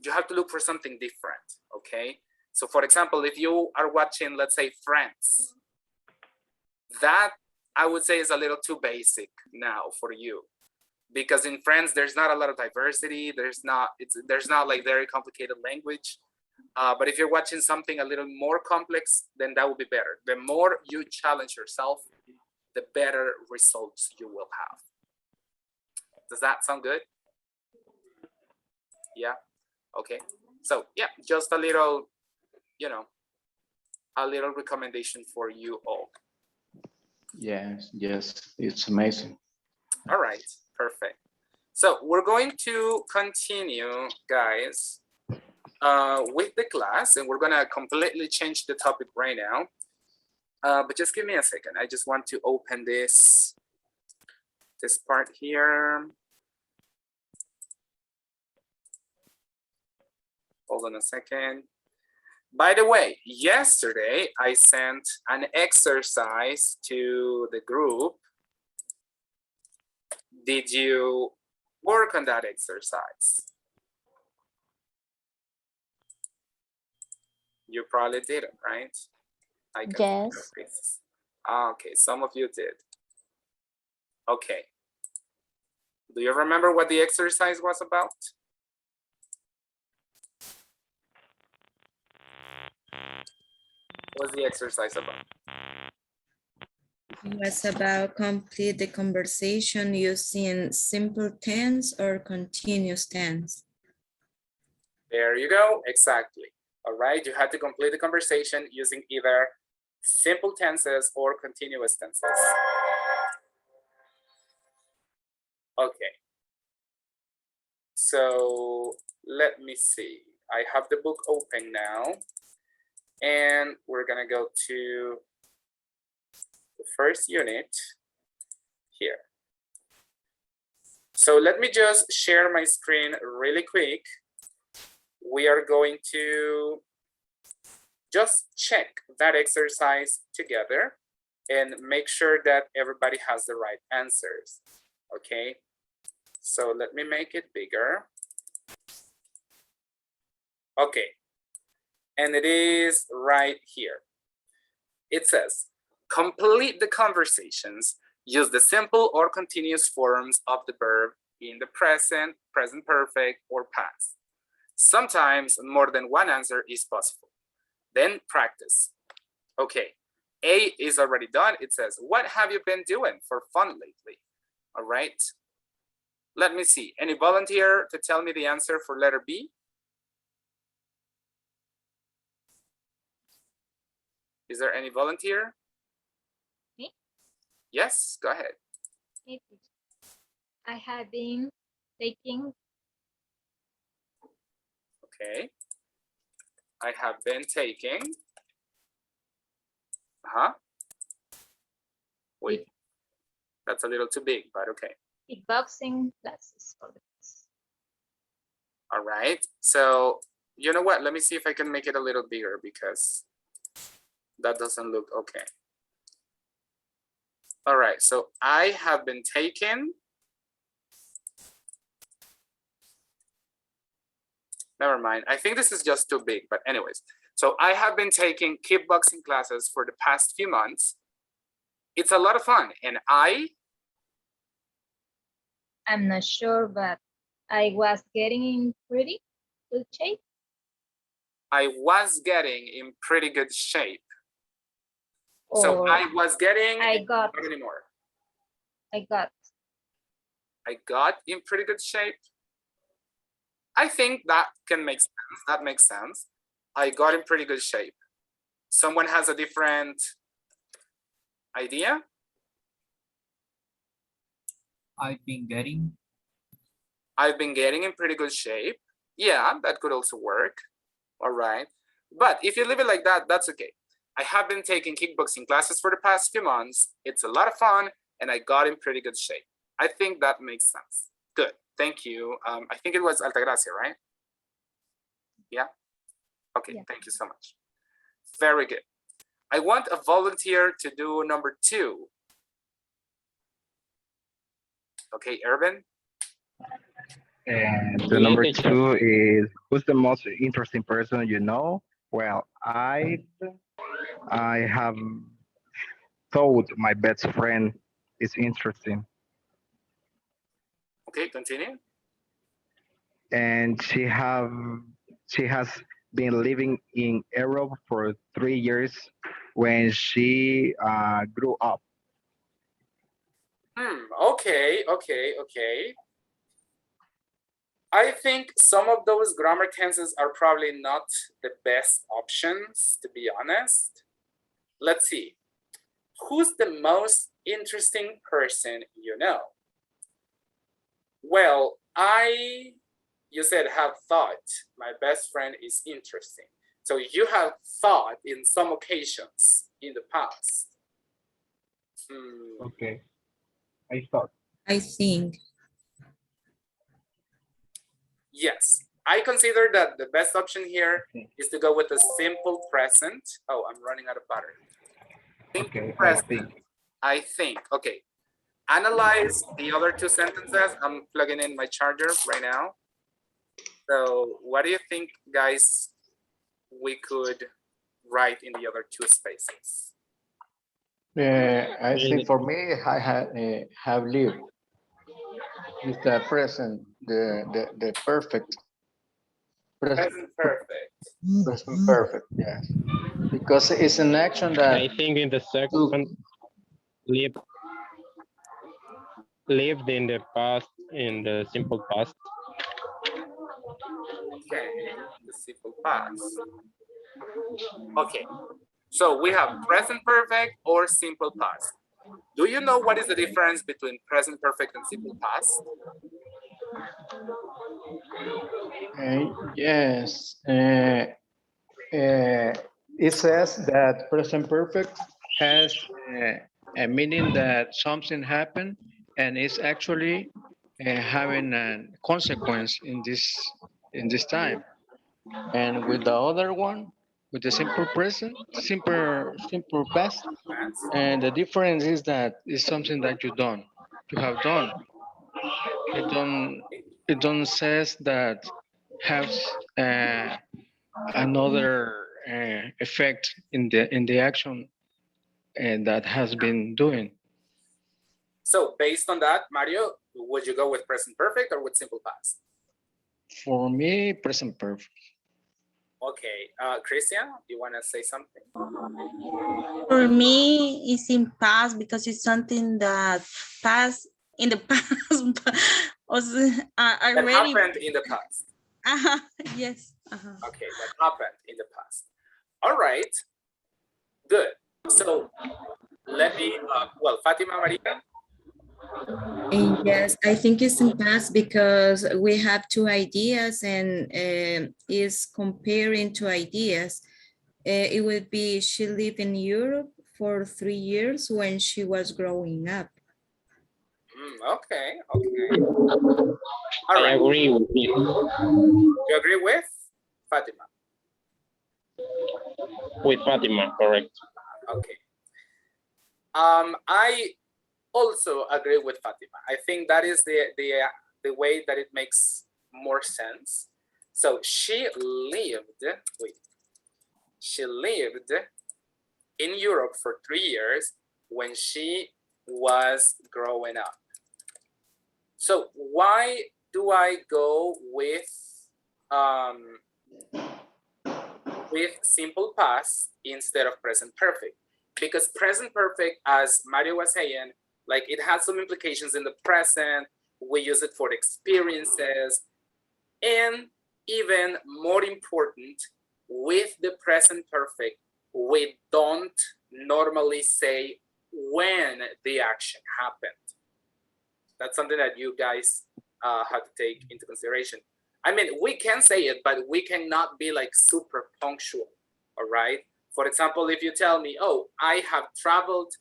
Speaker 1: you have to look for something different, okay? So for example, if you are watching, let's say, Friends, that I would say is a little too basic now for you, because in Friends, there's not a lot of diversity. There's not like very complicated language. But if you're watching something a little more complex, then that would be better. The more you challenge yourself, the better results you will have. Does that sound good? Yeah, okay. So yeah, just a little, you know, a little recommendation for you all.
Speaker 7: Yes, it's amazing.
Speaker 1: All right, perfect. So we're going to continue, guys, with the class, and we're gonna completely change the topic right now. But just give me a second. I just want to open this part here. Hold on a second. By the way, yesterday I sent an exercise to the group. Did you work on that exercise? You probably didn't, right? I can see your faces. Okay, some of you did. Okay. Do you remember what the exercise was about? What was the exercise about?
Speaker 4: It was about complete the conversation using simple tense or continuous tense.
Speaker 1: There you go, exactly. All right, you had to complete the conversation using either simple tenses or continuous tenses. Okay. So let me see. I have the book open now, and we're gonna go to the first unit here. So let me just share my screen really quick. We are going to just check that exercise together and make sure that everybody has the right answers, okay? So let me make it bigger. Okay, and it is right here. It says, complete the conversations, use the simple or continuous forms of the verb in the present, present perfect, or past. Sometimes more than one answer is possible. Then practice. Okay, A is already done. It says, what have you been doing for fun lately? All right. Let me see. Any volunteer to tell me the answer for letter B? Is there any volunteer?
Speaker 8: Me?
Speaker 1: Yes, go ahead.
Speaker 8: I have been taking.
Speaker 1: Okay. I have been taking. Wait, that's a little too big, but okay.
Speaker 8: Kickboxing classes for the kids.
Speaker 1: All right. So you know what? Let me see if I can make it a little bigger because that doesn't look okay. All right. So I have been taking. Never mind. I think this is just too big, but anyways. So I have been taking kickboxing classes for the past few months. It's a lot of fun. And
Speaker 8: I'm not sure, but I was getting in pretty good shape.
Speaker 1: I was getting in pretty good shape. So
Speaker 8: Or
Speaker 1: I was getting,
Speaker 8: I got.
Speaker 1: not anymore.
Speaker 8: I got.
Speaker 1: I got in pretty good shape. I think that can make sense. That makes sense. I got in pretty good shape. Someone has a different idea?
Speaker 11: I've been getting.
Speaker 1: I've been getting in pretty good shape. Yeah, that could also work. All right. But if you leave it like that, that's okay. I have been taking kickboxing classes for the past few months. It's a lot of fun, and I got in pretty good shape. I think that makes sense. Good. Thank you. I think it was Altagracia, right? Yeah? Okay, yeah. Thank you so much. Very good. I want a volunteer to do number 2. Okay, Ervin?
Speaker 5: And the number 2 is, who's the most interesting person you know? Well, I have thought my best friend is interesting.
Speaker 1: Okay, continue.
Speaker 5: And she has been living in Europe for 3 years when she grew up.
Speaker 1: Okay. I think some of those grammar tenses are probably not the best options, to be honest. Let's see. Who's the most interesting person you know? Well, you said have thought. My best friend is interesting. So you have thought in some occasions in the past.
Speaker 5: Okay. I thought.
Speaker 4: I think.
Speaker 1: Yes, I consider that the best option here is to go with the simple present. Oh, I'm running out of battery. Simple present. I think. Okay. Analyze the other 2 sentences. I'm plugging in my charger right now. So what do you think, guys, we could write in the other 2 spaces?
Speaker 7: I think for me, I have lived. It's the present, the perfect.
Speaker 1: Present perfect.
Speaker 7: Present perfect, yes. Because it's an action that
Speaker 12: I think in the second, lived in the past, in the simple past.
Speaker 1: Okay, the simple past. Okay, so we have present perfect or simple past. Do you know what is the difference between present perfect and simple past?
Speaker 7: Yes. It says that present perfect has a meaning that something happened and it's actually having a consequence in this time. And with the other one, with the simple present, simple past, and the difference is that it's something that you have done. It don't says that has another effect in the action and that has been doing.
Speaker 1: So based on that, Mario, would you go with present perfect or with simple past?
Speaker 7: For me, present perfect.
Speaker 1: Okay, Christian, you want to say something?
Speaker 4: For me, it's in past because it's something that passed in the past. But also, I
Speaker 1: That
Speaker 4: already.
Speaker 1: happened in the past.
Speaker 4: Yes.
Speaker 1: Okay, that happened in the past. All right, good. So let me, well, Fatima Maria.
Speaker 13: Yes, I think it's in past because we have two ideas and is comparing two ideas. It would be she lived in Europe for 3 years when she was growing up.
Speaker 1: Okay, okay. All
Speaker 12: I
Speaker 1: right.
Speaker 12: agree with you.
Speaker 1: You agree with Fatima?
Speaker 12: With Fatima, correct.
Speaker 1: Okay. I also agree with Fatima. I think that is the way that it makes more sense. So she lived, wait, she lived in Europe for 3 years when she was growing up. So why do I go with simple past instead of present perfect? Because present perfect, as Mario was saying, like it has some implications in the present. We use it for experiences, and even more important, with the present perfect, we don't normally say when the action happened. That's something that you guys have to take into consideration. I mean, we can say it, but we cannot be like super punctual, all right? For example, if you tell me, oh, I have traveled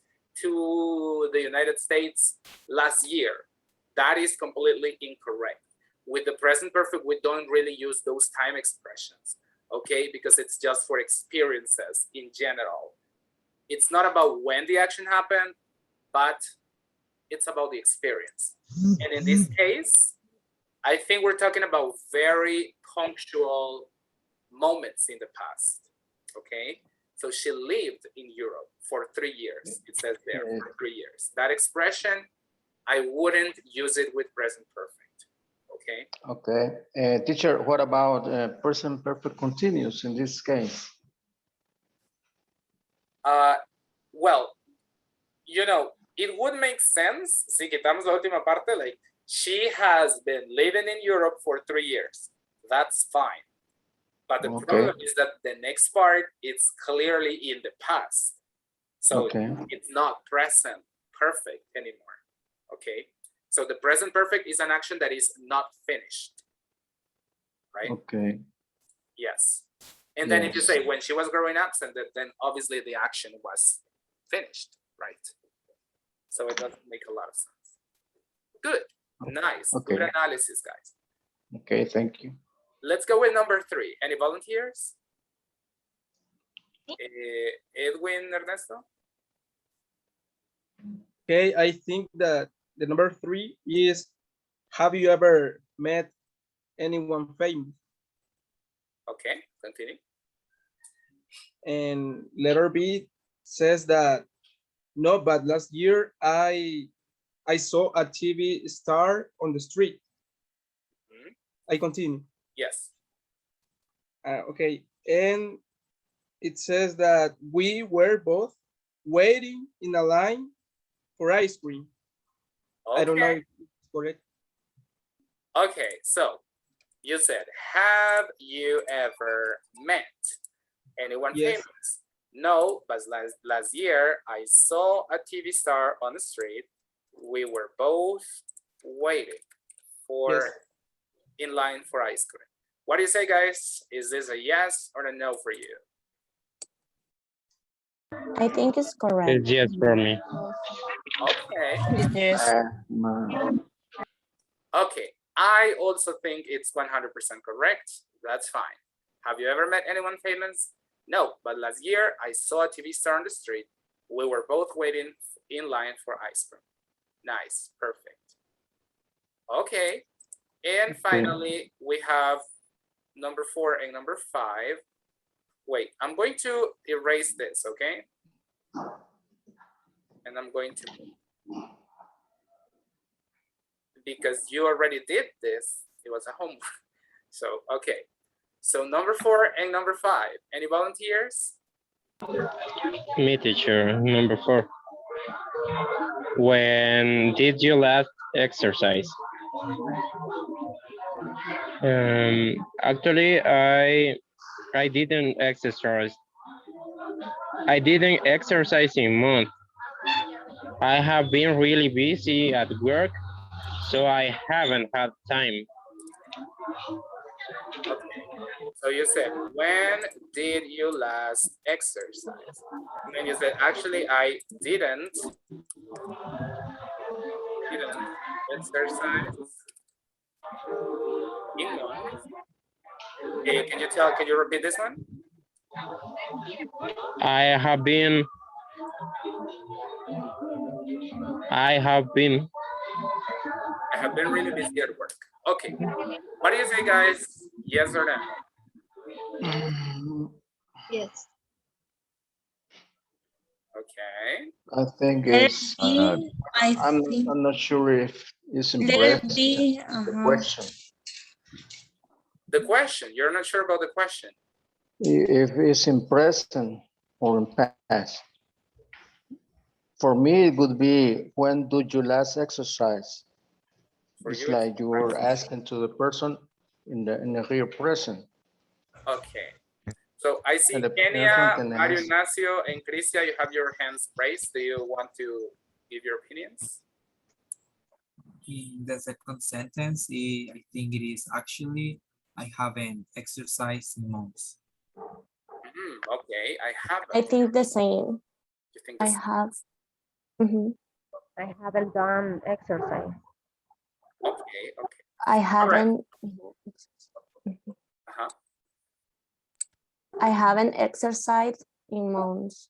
Speaker 1: to the United States last year, that is completely incorrect. With the present perfect, we don't really use those time expressions, okay? Because it's just for experiences in general. It's not about when the action happened, but it's about the experience. And in this case, I think we're talking about very punctual moments in the past, okay? So she lived in Europe for 3 years. It says there, for 3 years. That expression, I wouldn't use it with present perfect, okay?
Speaker 7: Okay. Teacher, what about present perfect continuous in this case?
Speaker 1: Well, you know, it would make sense, si quitamos la última parte, like, she has been living in Europe for 3 years. That's fine. But the problem is that the next part is clearly in the past. So it's not present perfect anymore, okay? So the present perfect is an action that is not finished, right?
Speaker 7: Okay.
Speaker 1: Yes. And then if you say when she was growing up, then obviously the action was finished, right? So it doesn't make a lot of sense. Good, nice, good analysis, guys.
Speaker 7: Okay, thank you.
Speaker 1: Let's go with number 3. Any volunteers? Edwin, Ernesto?
Speaker 14: Okay, I think that the number 3 is, have you ever met anyone famous?
Speaker 1: Okay, continue.
Speaker 14: And letter B says that, no, but last year I saw a TV star on the street. I continue.
Speaker 1: Yes.
Speaker 14: Okay, and it says that we were both waiting in a line for ice cream.
Speaker 1: Okay.
Speaker 14: I don't know if it's correct.
Speaker 1: Okay, so you said, have you ever met anyone famous? No, but last year I saw a TV star on the street. We were both waiting for in line for ice cream. What do you say, guys? Is this a yes or a no for you?
Speaker 15: I think it's correct.
Speaker 12: It's yes for me.
Speaker 1: Okay.
Speaker 3: Yes.
Speaker 1: Okay, I also think it's 100% correct. That's fine. Have you ever met anyone famous? No, but last year I saw a TV star on the street. We were both waiting in line for ice cream. Nice, perfect. Okay, and finally we have number 4 and number 5. Wait, I'm going to erase this, okay? And I'm going to, because you already did this, it was a homework. So, okay. So number 4 and number 5. Any volunteers?
Speaker 12: Me, teacher. Number 4. When did you last exercise? Actually, I didn't exercise. I didn't exercise in months. I have been really busy at work, so I haven't had time.
Speaker 1: Okay. So you said, when did you last exercise? And then you said, actually, I didn't exercise in months. Can you repeat this one?
Speaker 12: I have been
Speaker 1: really busy at work. Okay. What do you say, guys? Yes or no?
Speaker 8: Yes.
Speaker 1: Okay.
Speaker 7: I think
Speaker 4: Let
Speaker 7: it's,
Speaker 4: me,
Speaker 7: I'm not sure if it's
Speaker 4: let
Speaker 7: impressed.
Speaker 4: me,
Speaker 7: The question.
Speaker 1: The question, you're not sure about the question.
Speaker 7: If it's in present or in past. For me, it would be, when do you last exercise? It's like you were asking to the person in the real present.
Speaker 1: Okay. So I see
Speaker 7: And the
Speaker 1: Kenya,
Speaker 7: person can
Speaker 1: Mario
Speaker 7: answer.
Speaker 1: Ignacio, and Cristian, you have your hands raised. Do you want to give your opinions?
Speaker 11: In the second sentence, I think it is actually, I haven't exercised in months.
Speaker 1: Okay, I haven't.
Speaker 15: I think the same.
Speaker 1: You think
Speaker 15: I
Speaker 1: the same?
Speaker 15: have.
Speaker 2: I haven't done exercise.
Speaker 1: Okay, okay.
Speaker 15: I haven't.
Speaker 1: Uh-huh.
Speaker 15: I haven't exercised in months.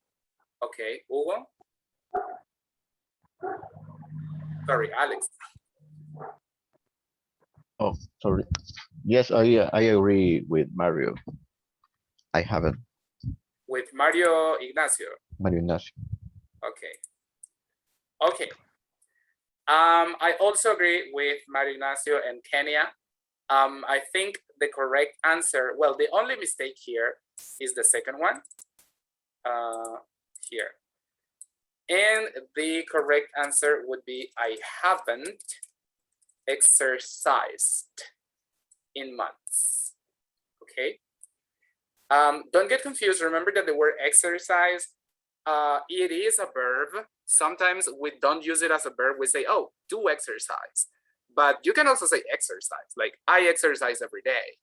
Speaker 1: Okay, Hugo? Sorry, Alex.
Speaker 16: Oh, sorry. Yes, I agree with Mario. I haven't.
Speaker 1: With Mario Ignacio.
Speaker 16: Mario Ignacio.
Speaker 1: Okay. Okay. I also agree with Mario Ignacio and Kenya. I think the correct answer, well, the only mistake here is the second one. Here. And the correct answer would be, I haven't exercised in months. Okay. Don't get confused. Remember that the word exercise, it is a verb. Sometimes we don't use it as a verb. We say, oh, do exercise. But you can also say exercise, like I exercise every day.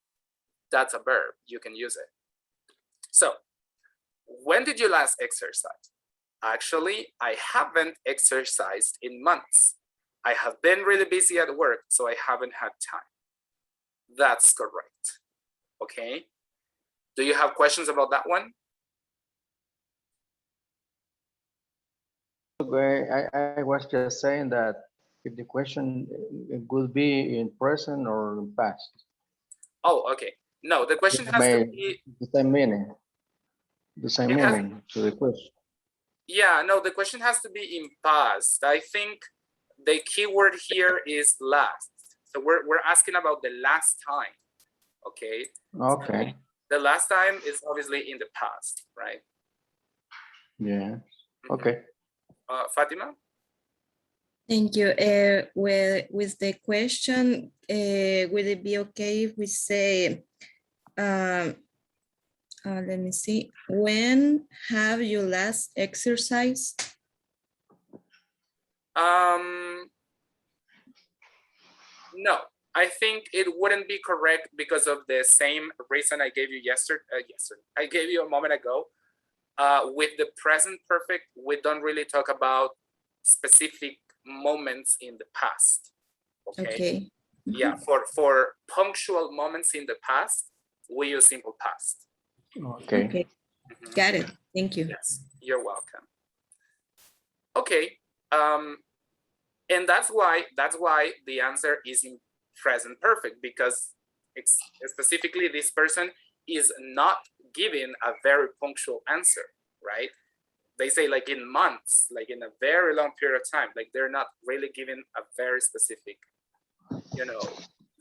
Speaker 1: That's a verb. You can use it. So when did you last exercise? Actually, I haven't exercised in months. I have been really busy at work, so I haven't had time. That's correct. Okay. Do you have questions about that one?
Speaker 7: Okay, I was just saying that if the question, it could be in present or in past.
Speaker 1: Oh, okay. No, the question has to be
Speaker 7: the same meaning. The same
Speaker 1: It has-
Speaker 7: meaning to the question.
Speaker 1: Yeah, no, the question has to be in past. I think the key word here is last. So we're asking about the last time. Okay.
Speaker 7: Okay.
Speaker 1: The last time is obviously in the past, right?
Speaker 7: Yeah. Okay.
Speaker 1: Fatima?
Speaker 13: Thank you. With the question, would it be okay if we say, let me see, when have you last exercised?
Speaker 1: No, I think it wouldn't be correct because of the same reason I gave you yesterday. I gave you a moment ago. With the present perfect, we don't really talk about specific moments in the past. Okay. Yeah, for punctual moments in the past, we use simple past.
Speaker 7: Okay.
Speaker 13: Got it. Thank you.
Speaker 1: Yes, you're welcome. Okay. And that's why the answer is in present perfect, because specifically this person is not giving a very punctual answer, right? They say like in months, like in a very long period of time, like they're not really giving a very specific,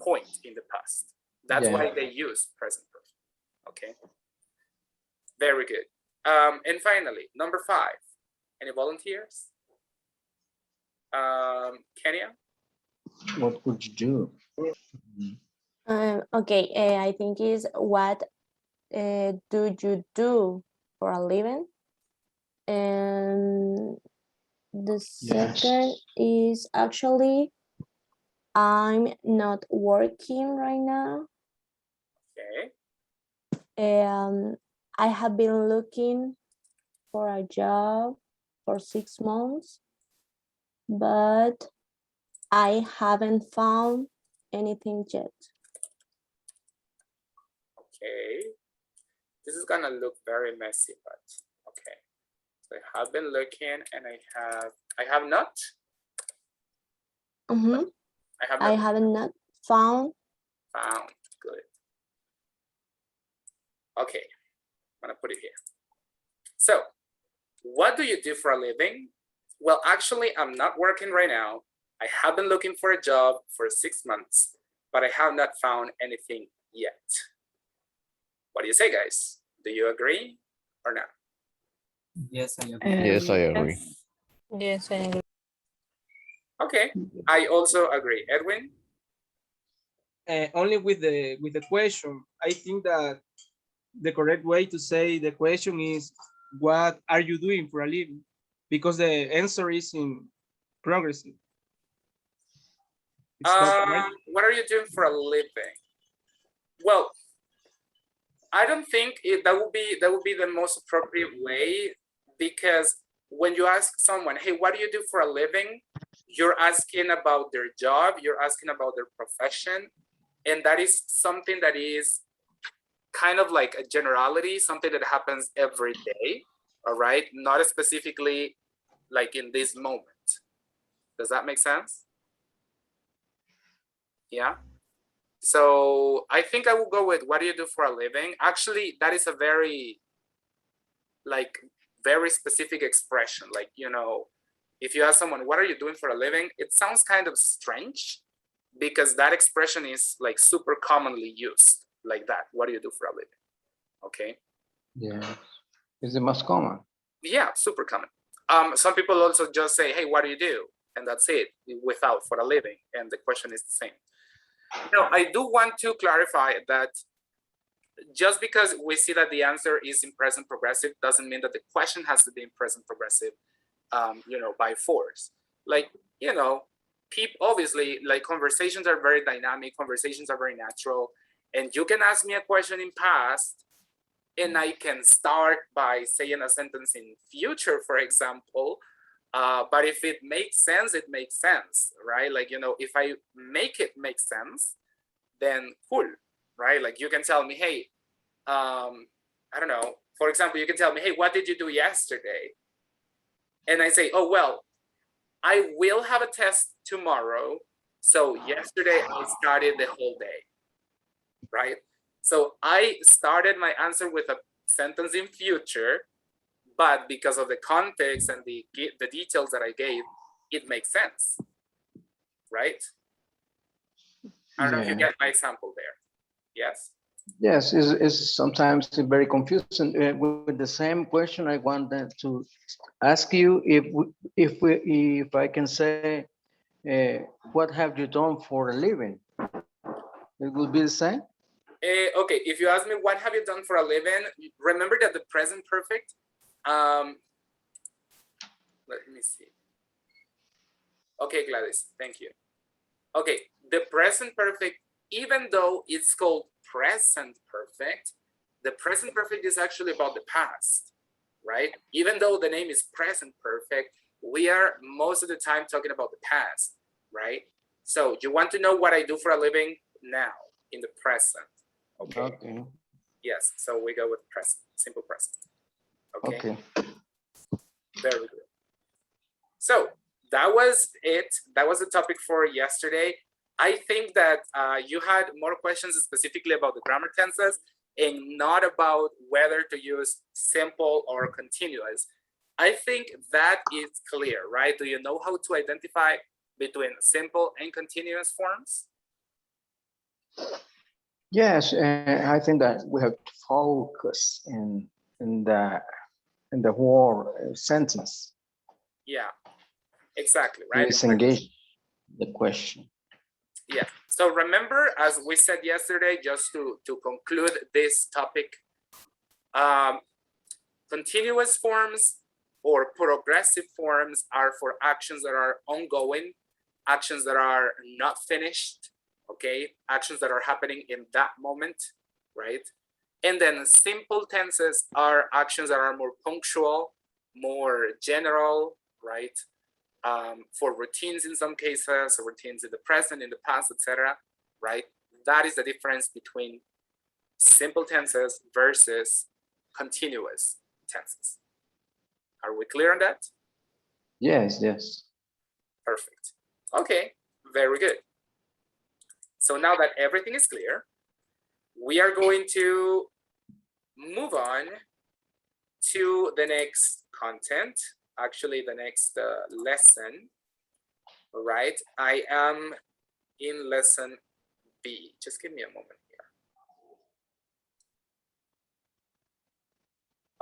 Speaker 1: point in the past. That's
Speaker 7: Yeah.
Speaker 1: why they use present perfect. Okay. Very good. And finally, number 5. Any volunteers? Kenya?
Speaker 7: What could you do?
Speaker 15: Okay, I think is what do you do for a living? And the
Speaker 7: Yes.
Speaker 15: second is actually I'm not working right now.
Speaker 1: Okay.
Speaker 15: I have been looking for a job for 6 months, but I haven't found anything yet.
Speaker 1: Okay. This is gonna look very messy, but okay. So I have been looking and I have not.
Speaker 15: Mhm. I haven't not found.
Speaker 1: Found. Good. Okay. I'm gonna put it here. So, what do you do for a living? Well, actually, I'm not working right now. I have been looking for a job for 6 months, but I have not found anything yet. What do you say, guys? Do you agree or not?
Speaker 11: Yes, I agree.
Speaker 16: Yes, I agree.
Speaker 3: Yes, I agree.
Speaker 1: Okay, I also agree. Edwin?
Speaker 14: Only with the question, I think that the correct way to say the question is, what are you doing for a living? Because the answer is in progressive. Is that right?
Speaker 1: What are you doing for a living? Well, I don't think that would be the most appropriate way, because when you ask someone, hey, what do you do for a living? You're asking about their job, you're asking about their profession, and that is something that is kind of like a generality, something that happens every day, all right? Not specifically like in this moment. Does that make sense? Yeah. So I think I will go with what do you do for a living? Actually, that is a very specific expression. Like, you know, if you ask someone, what are you doing for a living? It sounds kind of strange because that expression is like super commonly used like that. What do you do for a living? Okay.
Speaker 7: Yeah. It's the most common.
Speaker 1: Yeah, super common. Some people also just say, hey, what do you do? And that's it, without for a living. And the question is the same. Now, I do want to clarify that just because we see that the answer is in present progressive doesn't mean that the question has to be in present progressive, you know, by force. Like, you know, obviously, like, conversations are very dynamic, conversations are very natural, and you can ask me a question in past, and I can start by saying a sentence in future, for example. But if it makes sense, it makes sense, right? Like, you know, if I make it make sense, then cool, right? Like, you can tell me, hey, I don't know, for example, you can tell me, hey, what did you do yesterday? And I say, oh, well, I will have a test tomorrow. So yesterday I started the whole day, right? So I started my answer with a sentence in future, but because of the context and the details that I gave, it makes sense, right? I don't know if you get my example there. Yes?
Speaker 7: Yes, it's sometimes very confusing. With the same question, I wanted to ask you if I can say, what have you done for a living? It will be the same.
Speaker 1: Okay, if you ask me what have you done for a living, remember that the present perfect, let me see. Okay, Gladys, thank you. Okay, the present perfect, even though it's called present perfect, the present perfect is actually about the past, right? Even though the name is present perfect, we are most of the time talking about the past, right? So you want to know what I do for a living now in the present, okay?
Speaker 7: Okay.
Speaker 1: Yes, so we go with present, simple present, okay?
Speaker 7: Okay.
Speaker 1: Very good. So that was it. That was the topic for yesterday. I think that you had more questions specifically about the grammar tenses and not about whether to use simple or continuous. I think that is clear, right? Do you know how to identify between simple and continuous forms?
Speaker 7: Yes, and I think that we have to focus in the whole sentence.
Speaker 1: Yeah, exactly, right?
Speaker 7: Disengage the question.
Speaker 1: Yeah. So remember, as we said yesterday, just to conclude this topic, continuous forms or progressive forms are for actions that are ongoing, actions that are not finished, okay? Actions that are happening in that moment, right? And then simple tenses are actions that are more punctual, more general, right? For routines in some cases, or routines in the present, in the past, etc., right? That is the difference between simple tenses versus continuous tenses. Are we clear on that?
Speaker 7: Yes, yes.
Speaker 1: Perfect. Okay, very good. So now that everything is clear, we are going to move on to the next content, actually the next lesson, all right? I am in lesson B. Just give me a moment here.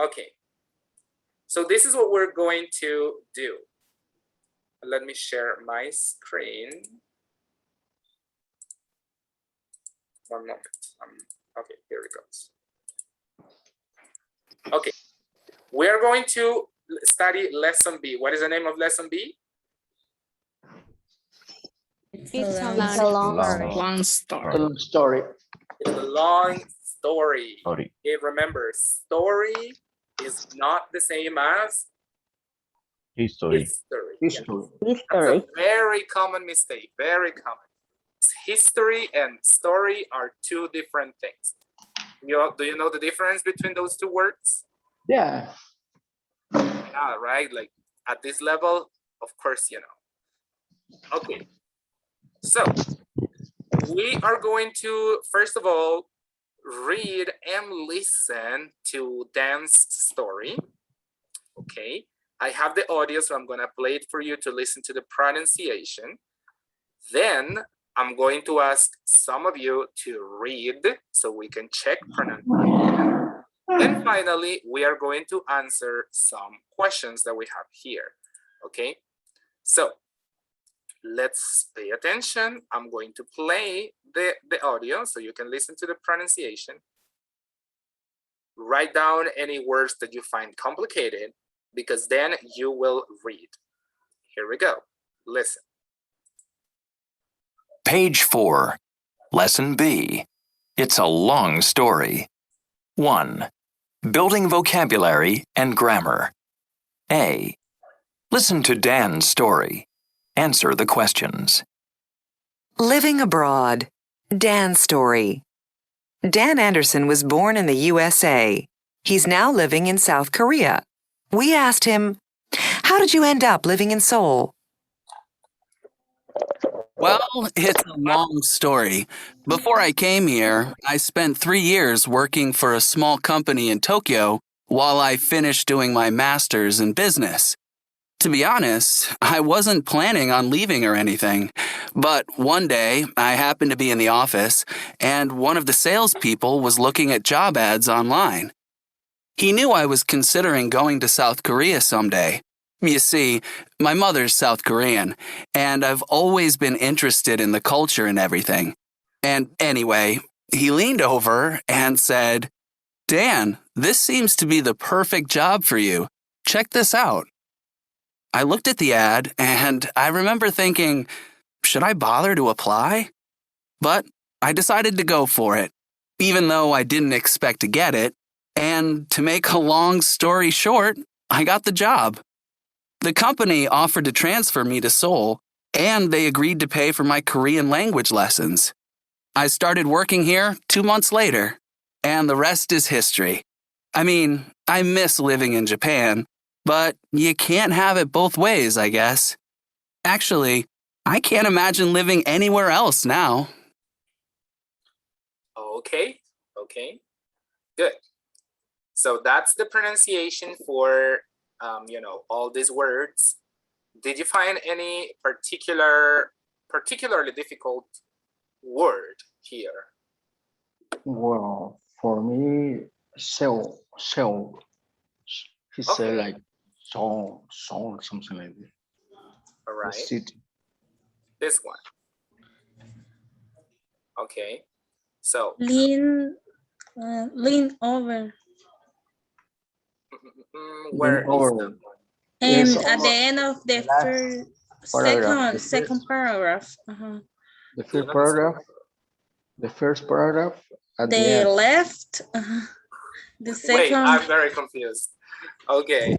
Speaker 1: Okay, so this is what we're going to do. Let me share my screen. One moment. Okay, here it goes. Okay, we're going to study lesson B. What is the name of lesson B?
Speaker 15: It's a
Speaker 16: Long
Speaker 7: story.
Speaker 1: It's a long story. Okay, remember, story is not the same as
Speaker 16: History.
Speaker 1: history. That's a very common mistake, very common. History and story are two different things. Do you know the difference between those two words?
Speaker 7: Yeah.
Speaker 1: Yeah, right? Like at this level, of course, you know. Okay, so we are going to, first of all, read and listen to Dan's story. Okay, I have the audio, so I'm gonna play it for you to listen to the pronunciation. Then I'm going to ask some of you to read so we can check pronunciation. And finally, we are going to answer some questions that we have here. Okay, so let's pay attention. I'm going to play the audio so you can listen to the pronunciation. Write down any words that you find complicated, because then you will read. Here we go. Listen.
Speaker 17: Page 4, Lesson B. It's a long story. 1. Building vocabulary and grammar. A. Listen to Dan's story. Answer the questions.
Speaker 18: Living abroad. Dan's story. Dan Anderson was born in the USA. He's now living in South Korea. We asked him, "How did you end up living in Seoul?"
Speaker 19: Well, it's a long story. Before I came here, I spent 3 years working for a small company in Tokyo while I finished doing my master's in business. To be honest, I wasn't planning on leaving or anything. But one day, I happened to be in the office, and one of the salespeople was looking at job ads online. He knew I was considering going to South Korea someday. You see, my mother's South Korean, and I've always been interested in the culture and everything. And anyway, he leaned over and said, "Dan, this seems to be the perfect job for you. Check this out." I looked at the ad, and I remember thinking, should I bother to apply? But I decided to go for it, even though I didn't expect to get it. And to make a long story short, I got the job. The company offered to transfer me to Seoul, and they agreed to pay for my Korean language lessons. I started working here 2 months later, and the rest is history. I mean, I miss living in Japan, but you can't have it both ways, I guess. Actually, I can't imagine living anywhere else now.
Speaker 1: Okay, good. So that's the pronunciation for, all these words. Did you find any particularly difficult word here?
Speaker 7: Well, for me, Seoul. He said
Speaker 1: Okay.
Speaker 7: like Seoul, something like that.
Speaker 1: All
Speaker 7: The
Speaker 1: right.
Speaker 7: city.
Speaker 1: This one. Okay. So,
Speaker 4: Lean over.
Speaker 1: where is
Speaker 7: Over.
Speaker 4: And
Speaker 7: It's
Speaker 4: at the end of the
Speaker 7: last paragraph.
Speaker 4: second paragraph.
Speaker 7: The first paragraph. The first paragraph at the
Speaker 4: The
Speaker 7: end.
Speaker 4: left. The
Speaker 1: Wait,
Speaker 4: second.
Speaker 1: I'm very confused. Okay.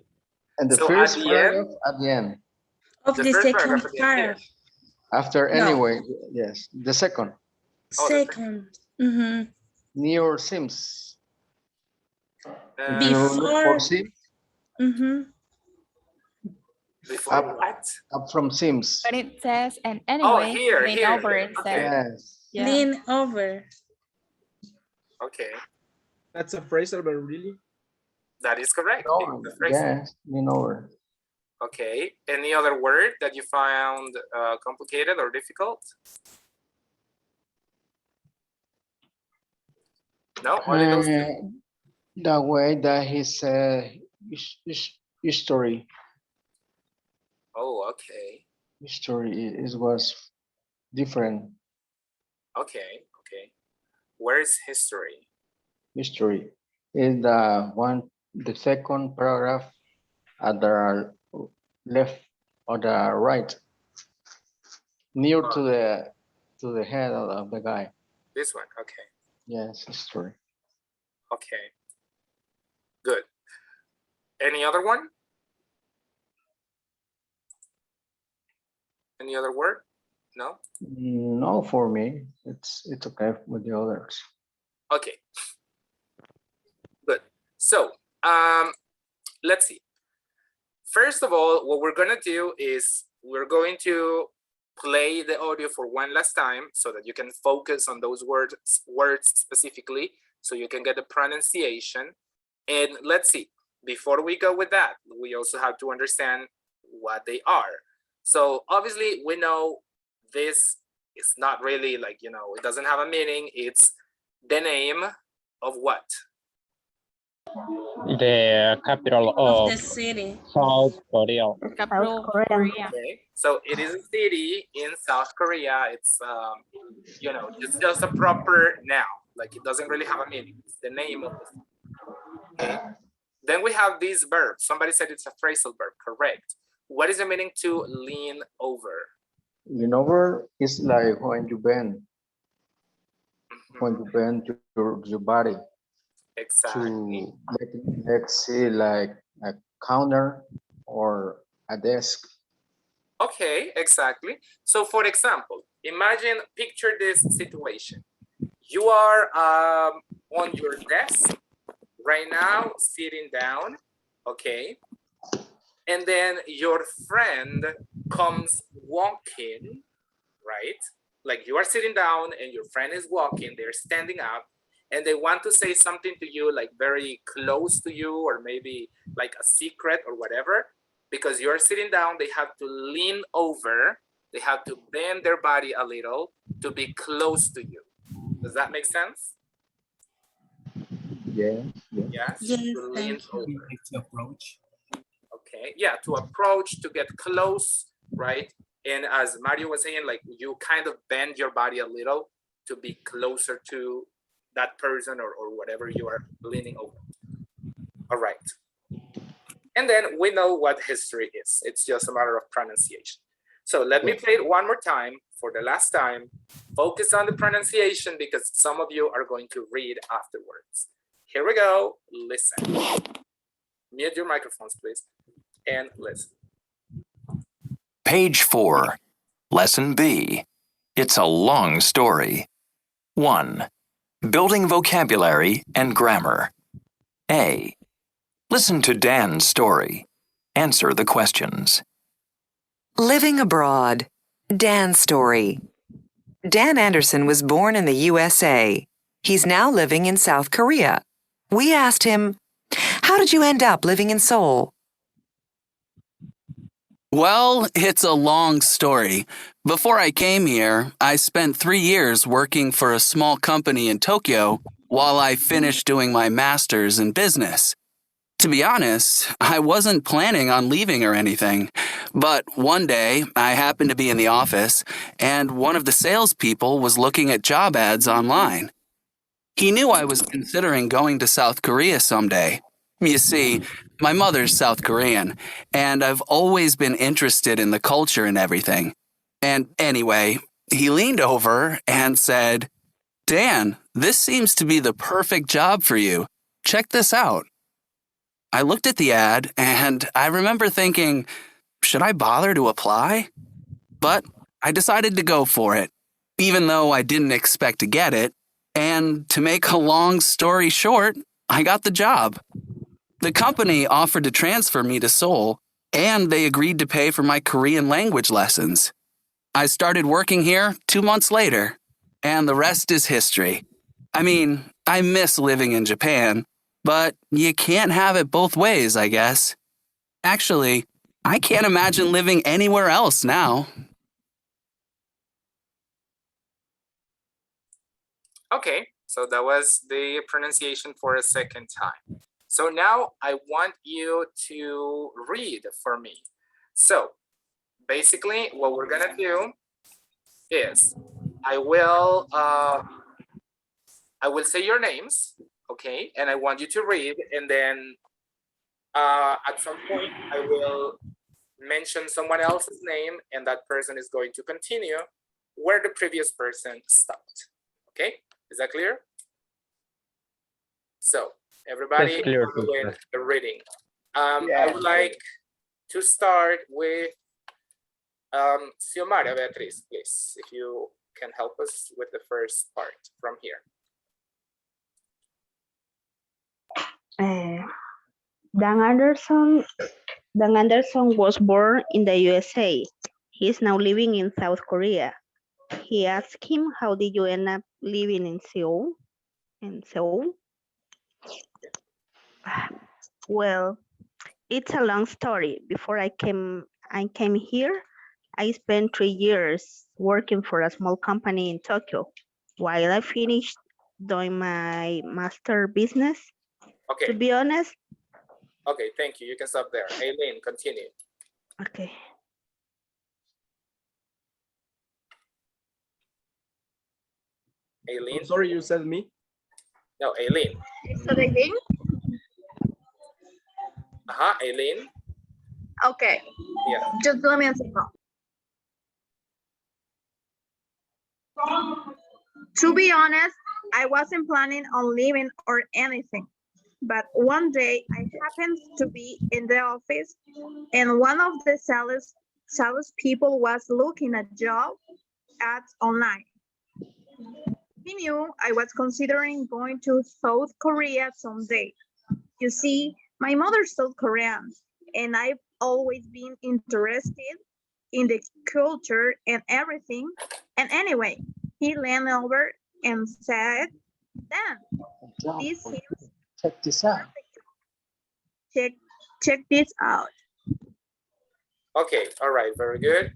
Speaker 7: And the
Speaker 1: So
Speaker 7: first
Speaker 1: at the
Speaker 7: paragraph
Speaker 1: end,
Speaker 7: at the end.
Speaker 4: Of the
Speaker 1: first
Speaker 4: second
Speaker 1: paragraph at the end here.
Speaker 4: paragraph.
Speaker 7: After
Speaker 4: No.
Speaker 7: anyway, yes. The second.
Speaker 1: Oh,
Speaker 4: Second. Mhm.
Speaker 7: Near Sims.
Speaker 1: Uh,
Speaker 7: You look
Speaker 4: Before.
Speaker 7: for Sims,
Speaker 4: Mhm.
Speaker 1: Before
Speaker 7: up,
Speaker 1: what?
Speaker 7: up from Sims.
Speaker 20: But it says, and
Speaker 1: Oh,
Speaker 20: anyway,
Speaker 1: here,
Speaker 20: lean
Speaker 1: here,
Speaker 20: over
Speaker 1: here.
Speaker 20: it
Speaker 1: Okay.
Speaker 20: says.
Speaker 7: Yes.
Speaker 20: Yeah.
Speaker 4: Lean over.
Speaker 1: Okay.
Speaker 14: That's a phrasal verb, really?
Speaker 1: That is correct.
Speaker 7: No,
Speaker 1: It's a phrase.
Speaker 7: yes, lean over.
Speaker 1: Okay. Any other word that you found complicated or difficult? No, only those two.
Speaker 7: The way that he said history.
Speaker 1: Oh, okay.
Speaker 7: History it was different.
Speaker 1: Okay. Okay. Where is history?
Speaker 7: History is the second paragraph at the left or the right, near to the head of the guy.
Speaker 1: This one. Okay.
Speaker 7: Yes, history.
Speaker 1: Okay. Good. Any other one? Any other word? No?
Speaker 7: No, for me, it's okay with the others.
Speaker 1: Okay. Good. So, let's see. First of all, what we're gonna do is we're going to play the audio for one last time so that you can focus on those words specifically, so you can get the pronunciation. And let's see, before we go with that, we also have to understand what they are. So obviously we know this is not really like, you know, it doesn't have a meaning. It's the name of what?
Speaker 12: The capital
Speaker 4: Of
Speaker 12: of
Speaker 4: the city.
Speaker 12: South Korea.
Speaker 20: Capital Korea.
Speaker 1: Okay, so it is a city in South Korea. It's you know, it's just a proper noun. Like it doesn't really have a meaning. It's the name of the city. Okay. Then we have this verb. Somebody said it's a phrasal verb. Correct. What is the meaning to lean over?
Speaker 7: Lean over is like when you bend. When you bend your body.
Speaker 1: Exactly.
Speaker 7: To let's say like a counter or a desk.
Speaker 1: Okay, exactly. So for example, imagine, picture this situation. You are on your desk right now, sitting down, okay? And then your friend comes walking, right? Like you are sitting down and your friend is walking, they're standing up, and they want to say something to you, like very close to you, or maybe like a secret or whatever. Because you're sitting down, they have to lean over, they have to bend their body a little to be close to you. Does that make sense?
Speaker 7: Yeah.
Speaker 1: Yes.
Speaker 4: Yes,
Speaker 1: To lean
Speaker 4: thank you.
Speaker 1: over.
Speaker 11: To approach.
Speaker 1: Okay, yeah, to approach, to get close, right? And as Mario was saying, like you kind of bend your body a little to be closer to that person or whatever you are leaning over. All right. And then we know what history is. It's just a matter of pronunciation. So let me play it one more time for the last time. Focus on the pronunciation because some of you are going to read afterwards. Here we go. Listen. Mute your microphones, please, and listen.
Speaker 17: Page 4, Lesson B. It's a long story. 1. Building vocabulary and grammar. A. Listen to Dan's story. Answer the questions.
Speaker 18: Living abroad. Dan's story. Dan Anderson was born in the USA. He's now living in South Korea. We asked him, "How did you end up living in Seoul?"
Speaker 19: Well, it's a long story. Before I came here, I spent 3 years working for a small company in Tokyo while I finished doing my master's in business. To be honest, I wasn't planning on leaving or anything, but one day I happened to be in the office and one of the salespeople was looking at job ads online. He knew I was considering going to South Korea someday. You see, my mother's South Korean, and I've always been interested in the culture and everything. And anyway, he leaned over and said, "Dan, this seems to be the perfect job for you. Check this out." I looked at the ad and I remember thinking, should I bother to apply? But I decided to go for it, even though I didn't expect to get it. And to make a long story short, I got the job. The company offered to transfer me to Seoul, and they agreed to pay for my Korean language lessons. I started working here 2 months later, and the rest is history. I mean, I miss living in Japan, but you can't have it both ways, I guess. Actually, I can't imagine living anywhere else now.
Speaker 1: Okay, so that was the pronunciation for a second time. So now I want you to read for me. So basically what we're gonna do is I will say your names, okay? And I want you to read, and then at some point I will mention someone else's name and that person is going to continue where the previous person stopped, okay? Is that clear? So everybody
Speaker 12: clear,
Speaker 1: doing
Speaker 12: teacher.
Speaker 1: the reading. I would like to start with Xiomara Beatriz, please, if you can help us with the first part from here.
Speaker 2: Dan Anderson was born in the USA. He's now living in South Korea. He asked him, how did you end up living in Seoul? Well, it's a long story. Before I came here, I spent 3 years working for a small company in Tokyo. While I finished doing my master business,
Speaker 1: Okay.
Speaker 2: to be honest.
Speaker 1: Okay, thank you. You can stop there. Aileen, continue.
Speaker 2: Okay.
Speaker 1: Aileen?
Speaker 14: I'm sorry, you said me?
Speaker 1: No, Aileen.
Speaker 21: So Aileen?
Speaker 1: Aileen.
Speaker 21: Okay.
Speaker 1: Yeah.
Speaker 21: Just let me answer. To be honest, I wasn't planning on leaving or anything. But one day I happened to be in the office and one of the sales people was looking at job ads online. He knew I was considering going to South Korea someday. You see, my mother's South Korean and I've always been interested in the culture and everything. And anyway, he leaned over and said, "Dan, this seems
Speaker 7: Check this out.
Speaker 21: Check this out."
Speaker 1: Okay, all right, very good.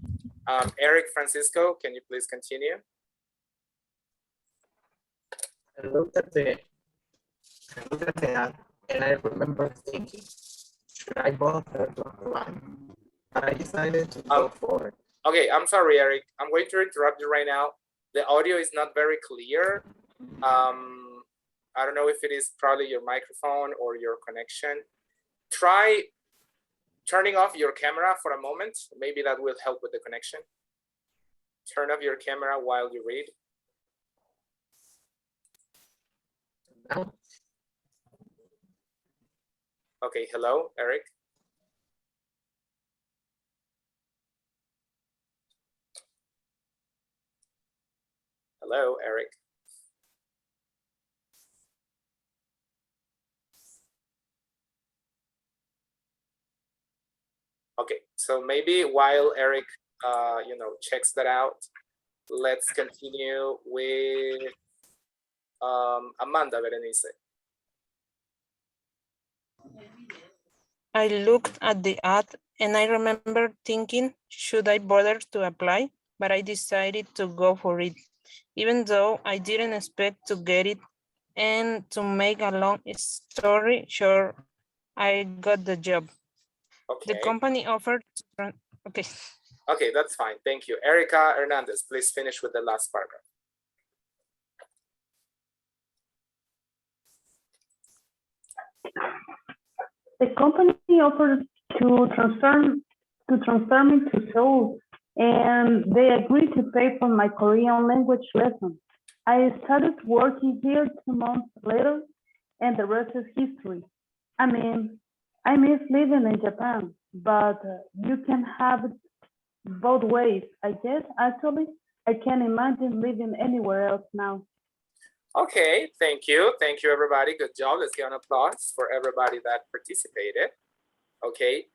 Speaker 1: Eric Francisco, can you please continue?
Speaker 22: I looked at the ad and I remember thinking, should I bother to apply? But I decided to go for it.
Speaker 1: Okay, I'm sorry, Eric. I'm going to interrupt you right now. The audio is not very clear. I don't know if it is probably your microphone or your connection. Try turning off your camera for a moment. Maybe that will help with the connection. Turn off your camera while you read.
Speaker 22: No.
Speaker 1: Okay, hello, Eric. Hello, Eric. Okay, so maybe while Eric, checks that out, let's continue with Amanda Berenice.
Speaker 3: I looked at the ad and I remember thinking, should I bother to apply? But I decided to go for it, even though I didn't expect to get it. And to make a long story short, I got the job.
Speaker 1: Okay.
Speaker 3: The company offered, okay.
Speaker 1: Okay, that's fine. Thank you. Erica Hernandez, please finish with the last paragraph.
Speaker 9: The company offered to transfer me to Seoul, and they agreed to pay for my Korean language lesson. I started working here 2 months later, and the rest is history. I mean, I miss living in Japan, but you can have it both ways, I guess. Actually, I can't imagine living anywhere else now.
Speaker 1: Okay, thank you. Thank you, everybody. Good job. Let's give an applause for everybody that participated. Okay.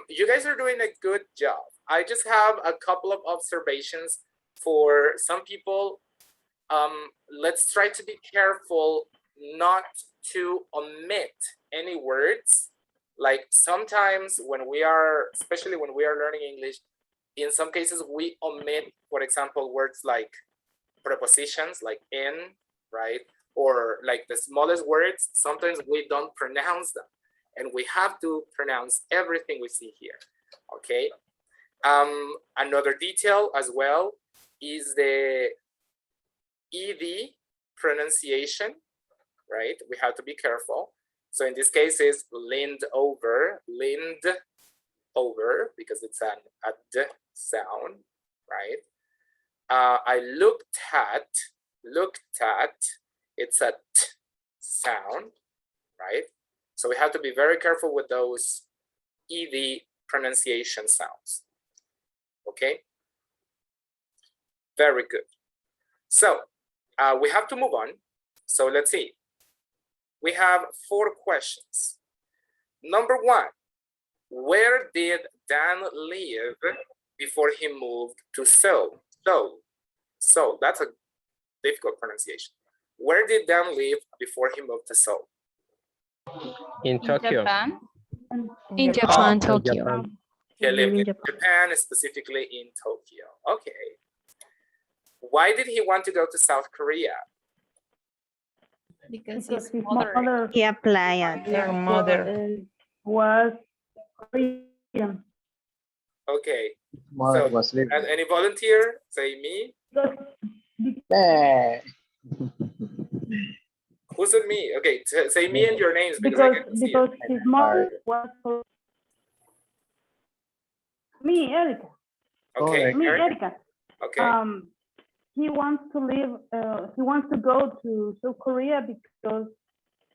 Speaker 1: You guys are doing a good job. I just have a couple of observations for some people. Let's try to be careful not to omit any words. Like sometimes when we are, especially when we are learning English, in some cases we omit, for example, words like prepositions like in, right? Or like the smallest words, sometimes we don't pronounce them. And we have to pronounce everything we see here, okay? Another detail as well is the ED pronunciation, right? We have to be careful. So in this case is leaned over, because it's a D sound, right? I looked at, it's a T sound, right? So we have to be very careful with those ED pronunciation sounds, okay? Very good. So we have to move on. So let's see. We have 4 questions. Number 1, where did Dan live before he moved to Seoul? So that's a difficult pronunciation. Where did Dan live before he moved to Seoul?
Speaker 12: In Tokyo.
Speaker 20: Japan.
Speaker 9: In
Speaker 20: In Japan,
Speaker 12: Oh,
Speaker 20: Tokyo.
Speaker 12: Japan.
Speaker 1: He lived in Japan, specifically in Tokyo. Okay. Why did he want to go to South Korea?
Speaker 20: Because
Speaker 9: Because
Speaker 20: his
Speaker 9: his
Speaker 20: mother.
Speaker 9: mother
Speaker 2: He applied.
Speaker 3: Their mother.
Speaker 9: was Korean.
Speaker 1: Okay.
Speaker 7: Mother
Speaker 1: So,
Speaker 7: was living.
Speaker 1: and any volunteer? Say me.
Speaker 7: Eh,
Speaker 1: Who said me? Okay, say me and your names because I
Speaker 9: Because
Speaker 1: can see
Speaker 9: because
Speaker 1: it.
Speaker 9: his mother was me, Erica.
Speaker 1: Okay,
Speaker 9: Me,
Speaker 1: Eric.
Speaker 9: Erica.
Speaker 1: Okay.
Speaker 9: He wants to live. He wants to go to South Korea because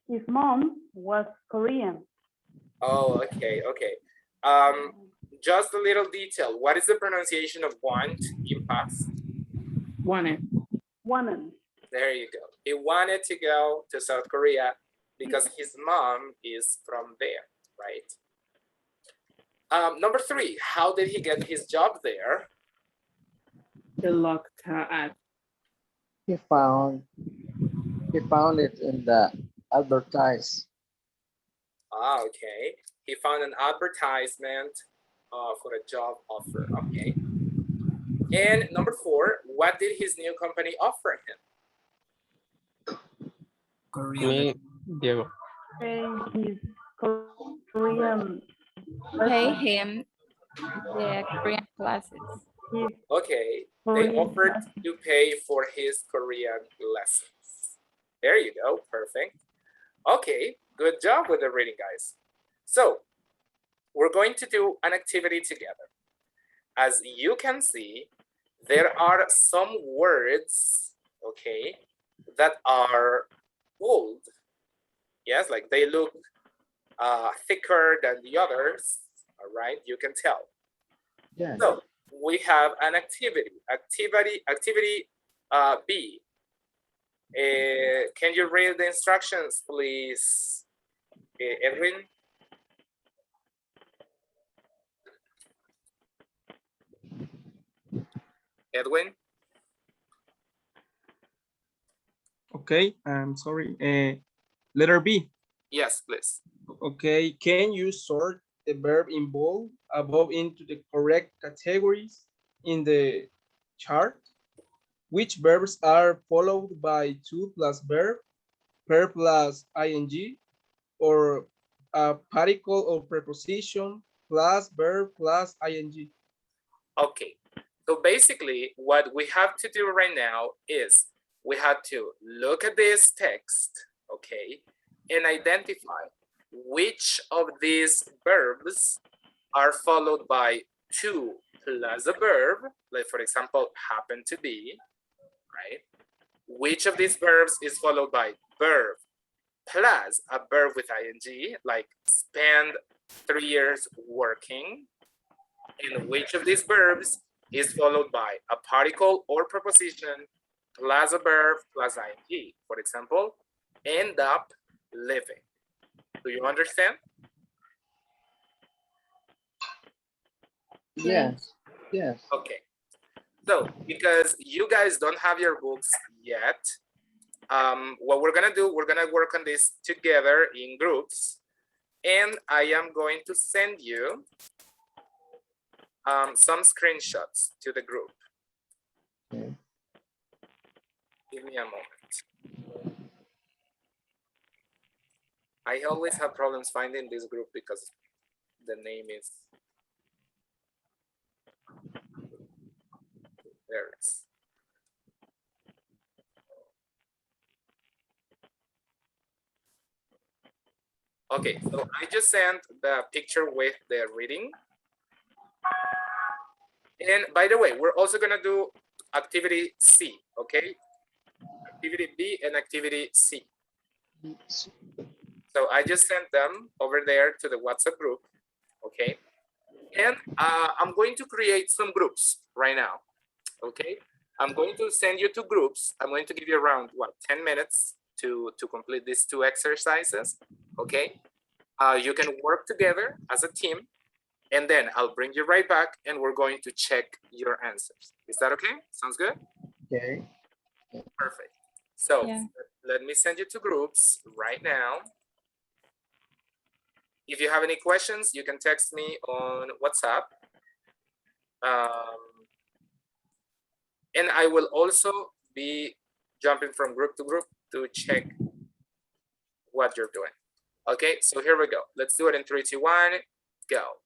Speaker 9: his mom was Korean.
Speaker 1: Oh, okay, okay. Just a little detail. What is the pronunciation of want in past?
Speaker 6: Wanted.
Speaker 9: Wanted.
Speaker 1: There you go. He wanted to go to South Korea because his mom is from there, right? Number 3, how did he get his job there?
Speaker 6: He looked at.
Speaker 7: he found it in the advertise.
Speaker 1: Ah, okay. He found an advertisement for a job offer. Okay. And number 4, what did his new company offer him?
Speaker 12: Me, Diego.
Speaker 9: His Korean.
Speaker 20: Pay him the Korean classes.
Speaker 1: Okay, they offered to pay for his Korean lessons. There you go, perfect. Okay, good job with the reading, guys. So, we're going to do an activity together. As you can see, there are some words, okay, that are old. Yes, like they look thicker than the others, all right, you can tell.
Speaker 7: Yeah.
Speaker 1: So we have an activity B. Can you read the instructions, please, Edwin? Edwin?
Speaker 14: Okay, I'm sorry. Letter B.
Speaker 1: Yes, please.
Speaker 14: Okay, can you sort the verb in bold above into the correct categories in the chart? Which verbs are followed by to plus verb verb plus ing, or a particle or preposition plus verb plus ing.
Speaker 1: Okay, so basically what we have to do right now is we have to look at this text, okay, and identify which of these verbs are followed by to plus a verb, like for example, happen to be, right? Which of these verbs is followed by verb plus a verb with ing, like spend 3 years working, and which of these verbs is followed by a particle or preposition plus a verb plus ing. For example, end up living. Do you understand?
Speaker 7: Yes, yes.
Speaker 1: Okay. So because you guys don't have your books yet, what we're gonna do, we're gonna work on this together in groups, and I am going to send you some screenshots to the group.
Speaker 7: Okay.
Speaker 1: Give me a moment. I always have problems finding this group because the name is there. It is. Okay, so I just sent the picture with the reading. And by the way, we're also gonna do activity C, okay? Activity B and activity C. So I just sent them over there to the WhatsApp group, okay? And I'm going to create some groups right now, okay? I'm going to send you to groups. I'm going to give you around, what, 10 minutes to complete these 2 exercises, okay? You can work together as a team, and then I'll bring you right back and we're going to check your answers. Is that okay? Sounds good?
Speaker 7: Okay.
Speaker 1: Perfect. So
Speaker 20: Yeah.
Speaker 1: let me send you to groups right now. If you have any questions, you can text me on WhatsApp. And I will also be jumping from group to group to check what you're doing. Okay, so here we go. Let's do it in 3, 2, 1, go.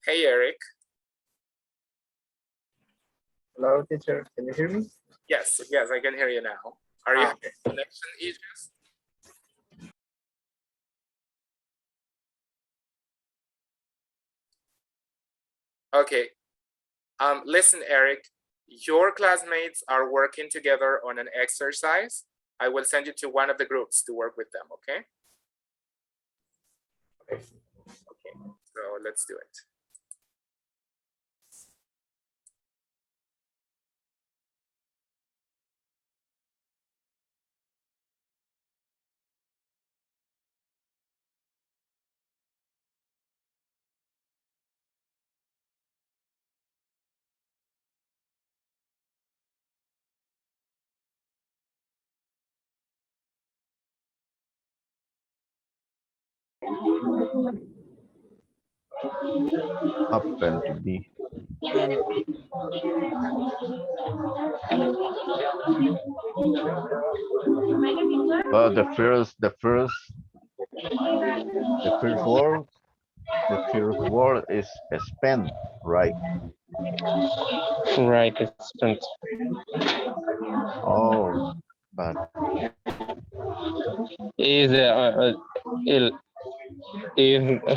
Speaker 1: Hey, Eric.
Speaker 22: Hello, teacher. Can you hear me?
Speaker 1: Yes, yes, I can hear you now. Are you having connection issues? Okay. Listen, Eric, your classmates are working together on an exercise. I will send you to one of the groups to work with them, okay? Okay, so let's do it.
Speaker 16: Happen to be. But the first word is spend, right?
Speaker 12: Right, spent.
Speaker 16: Oh, but
Speaker 12: Is if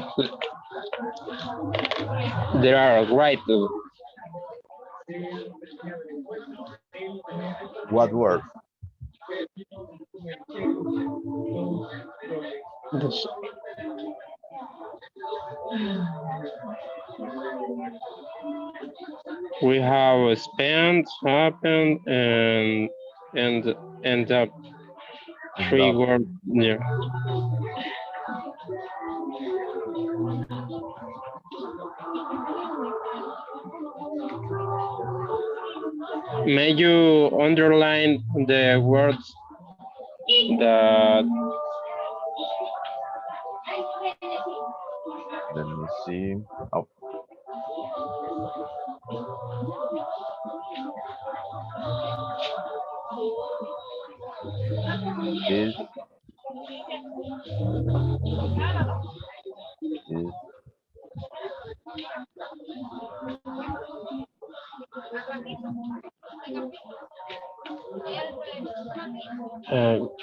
Speaker 12: there are right to
Speaker 16: what word?
Speaker 12: We have spent, happened, and end up. Three words there. May you underline the words that
Speaker 16: Let me see. Oh, this is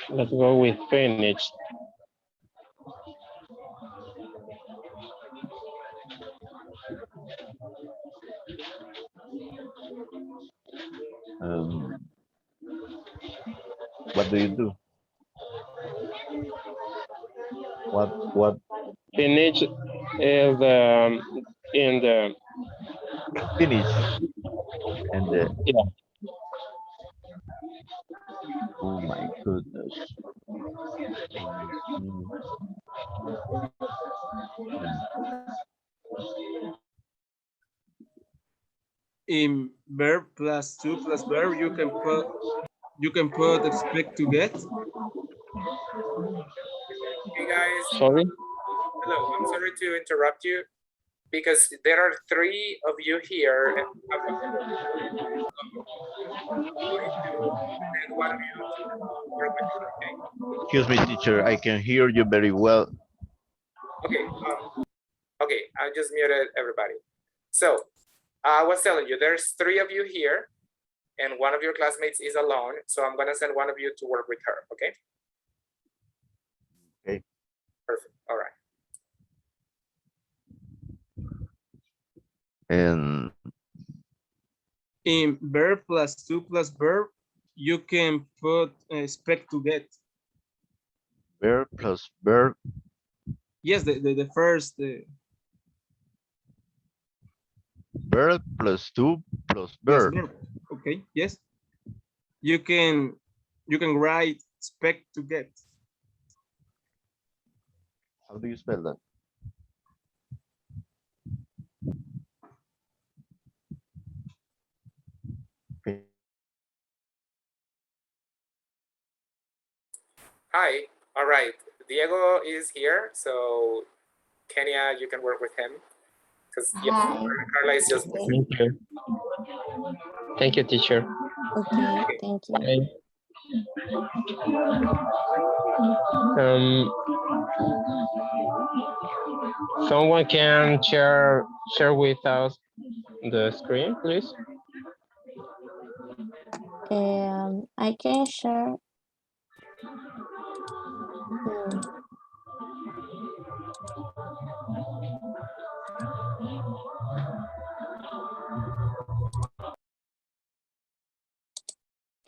Speaker 12: let's go with finished.
Speaker 16: um, what do you do? What
Speaker 12: Finished is in the
Speaker 16: finish and the
Speaker 12: yeah.
Speaker 16: oh my goodness.
Speaker 14: In verb plus to plus verb, you can put expect to get.
Speaker 1: Hey guys,
Speaker 12: Sorry.
Speaker 1: hello. I'm sorry to interrupt you because there are 3 of you here and one of you to work with. Okay.
Speaker 16: Excuse me, teacher. I can hear you very well.
Speaker 1: Okay. Okay. I just muted everybody. So I was telling you, there's 3 of you here, and one of your classmates is alone. So I'm gonna send one of you to work with her. Okay.
Speaker 16: Okay.
Speaker 1: Perfect. All right.
Speaker 16: And
Speaker 14: In verb plus to plus verb, you can put expect to get.
Speaker 16: verb plus verb.
Speaker 14: Yes, the first.
Speaker 16: Verb plus to plus
Speaker 14: Plus
Speaker 16: verb.
Speaker 14: verb. Okay. Yes. You can write expect to get.
Speaker 16: How do you spell that? Okay.
Speaker 1: Hi. All right. Diego is here. So Kenya, you can work with him. Because
Speaker 15: Hi.
Speaker 1: Carla is just
Speaker 12: Thank you. Thank you, teacher.
Speaker 15: Okay, thank you.
Speaker 12: Bye. Someone can share with us the screen, please.
Speaker 15: I can share.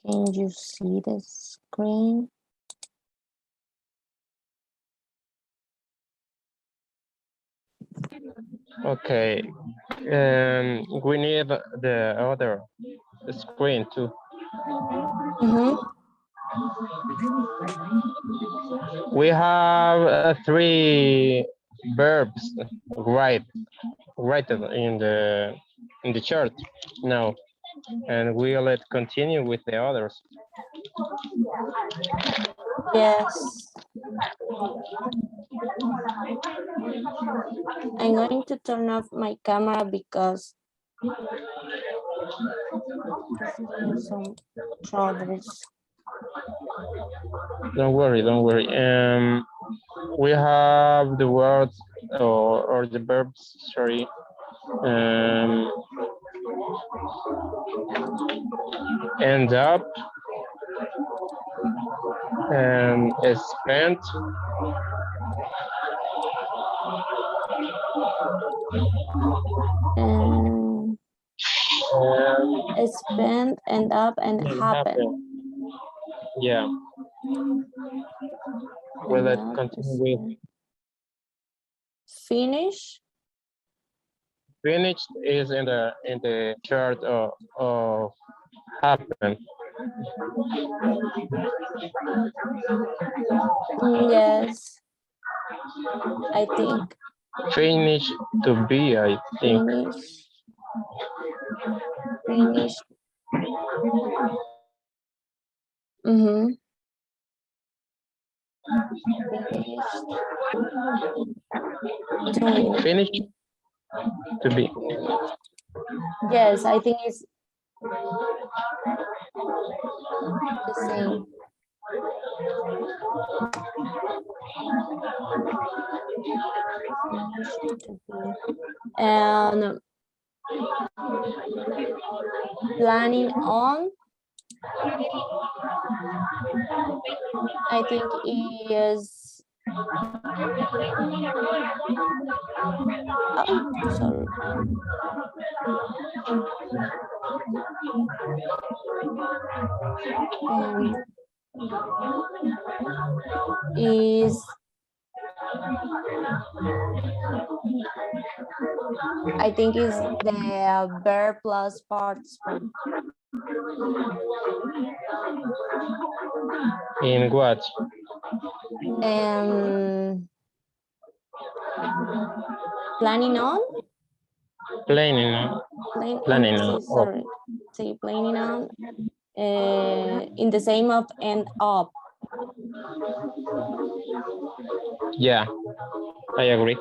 Speaker 15: Can you see the screen?
Speaker 12: Okay. We need the other screen too. We have 3 verbs right in the chart now, and we'll continue with the others.
Speaker 15: Yes. I'm going to turn off my camera because some troubles.
Speaker 12: Don't worry. We have the words or the verbs, sorry. End up and spent.
Speaker 15: Spend, end up, and happen.
Speaker 12: Yeah. Well, let's continue with
Speaker 15: finish,
Speaker 12: finished is in the chart of happen.
Speaker 15: Yes, I think
Speaker 12: Finish to be, I think.
Speaker 15: finish. Mm-hmm. Doing.
Speaker 12: Finish to be.
Speaker 15: Yes, I think it's the same. And planning on, I think is sorry. Is I think is the verb plus participle.
Speaker 12: In what?
Speaker 15: Planning on.
Speaker 12: Planning on. Planning on.
Speaker 15: Sí, sorry. Sí, planning on. In the same of and up.
Speaker 12: Yeah, I agree.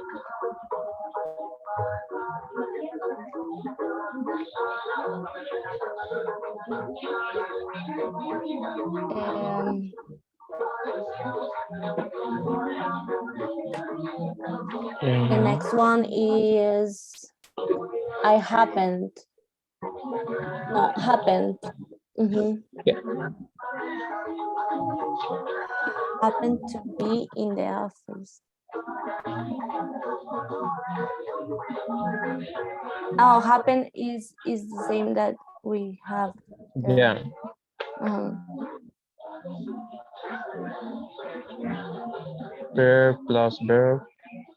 Speaker 15: The next one is I happened. No, happened.
Speaker 12: Yeah.
Speaker 15: Happened to be in the office. Oh, happen is the same that we have.
Speaker 12: Yeah. Verb plus verb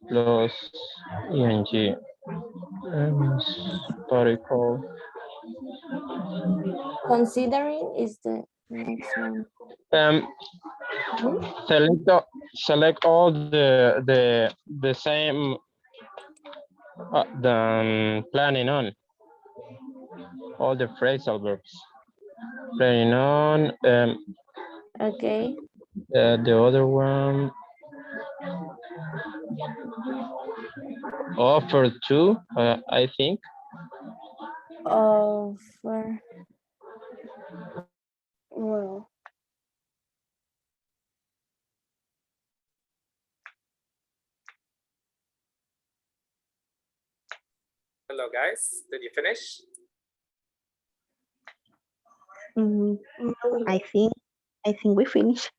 Speaker 12: plus ing. Particle.
Speaker 15: Considering is the next one.
Speaker 12: Select all the same planning on all the phrasal verbs. Planning on.
Speaker 15: Okay.
Speaker 12: The other one. Offer to, I think.
Speaker 15: Offer. Well.
Speaker 1: Hello, guys. Did you finish?
Speaker 2: I think we finished.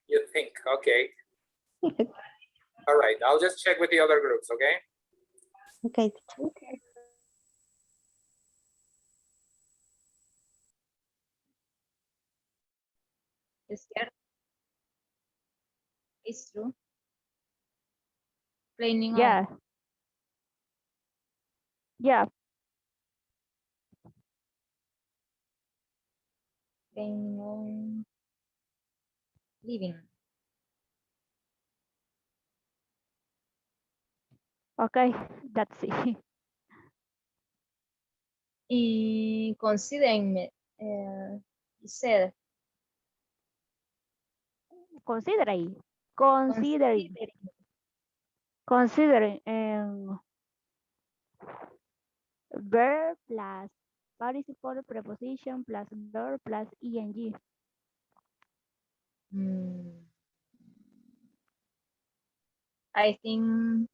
Speaker 1: You think, okay. All right, I'll just check with the other groups, okay?
Speaker 2: Okay.
Speaker 8: It's true. Planning
Speaker 5: Yeah.
Speaker 8: on.
Speaker 5: Yeah.
Speaker 8: Planning on living.
Speaker 5: Okay, that's it.
Speaker 8: Considering me, you said.
Speaker 5: Considering verb plus participle preposition plus verb plus ing.
Speaker 8: I think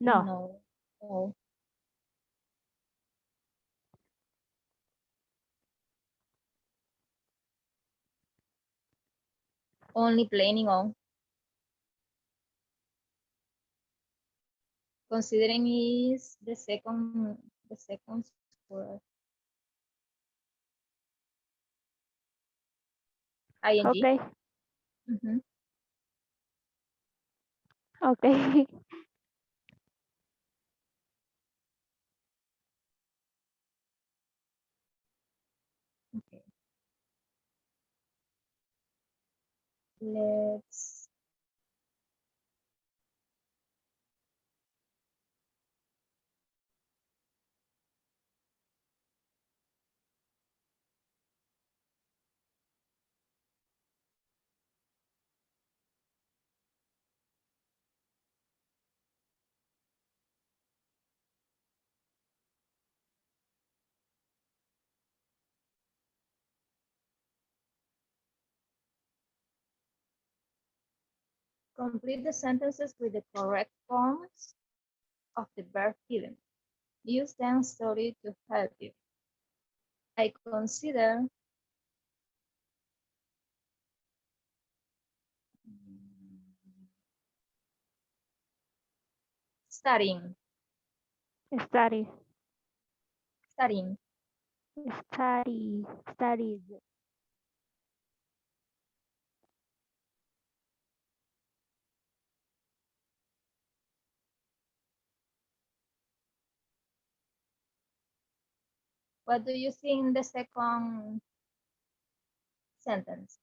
Speaker 5: No.
Speaker 8: No. Only planning on. Considering is the second word. ING.
Speaker 5: Okay. Okay.
Speaker 8: Okay. Let's complete the sentences with the correct forms of the verb given. Use then story to help you. I consider studying.
Speaker 5: Study,
Speaker 8: Studying.
Speaker 5: studied.
Speaker 8: What do you see in the second sentence?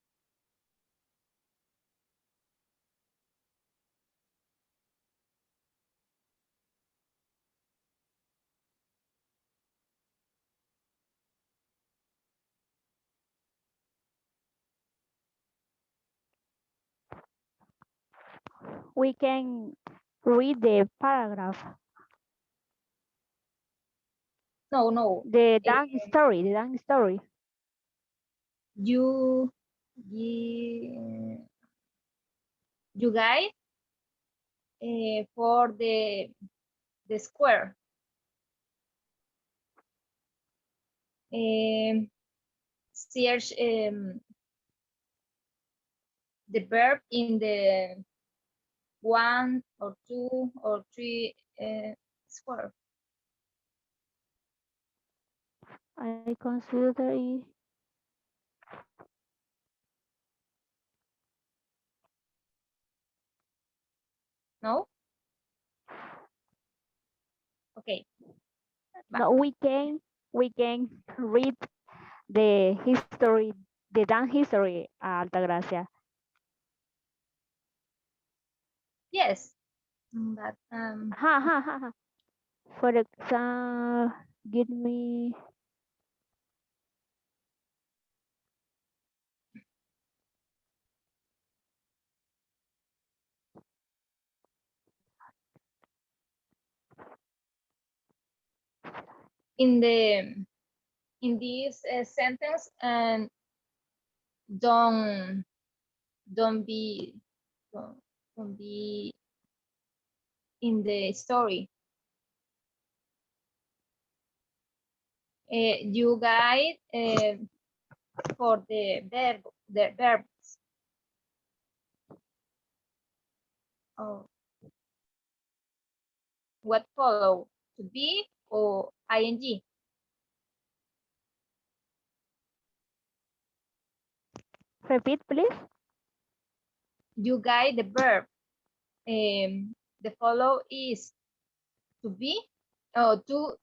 Speaker 5: We can read the paragraph.
Speaker 8: No.
Speaker 5: The dance story, the dance story.
Speaker 8: You guide for the square. Search the verb in the 1 or 2 or 3 square.
Speaker 5: I consider it.
Speaker 8: No? Okay.
Speaker 5: No, we can read the history, the dance history, Altagracia.
Speaker 8: Yes, but
Speaker 5: For example, give me
Speaker 8: in this sentence and don't be in the story. You guide for the verbs. Oh. What follow? To be or ing?
Speaker 5: repeat, please.
Speaker 8: You guide the verb. The follow is to be or to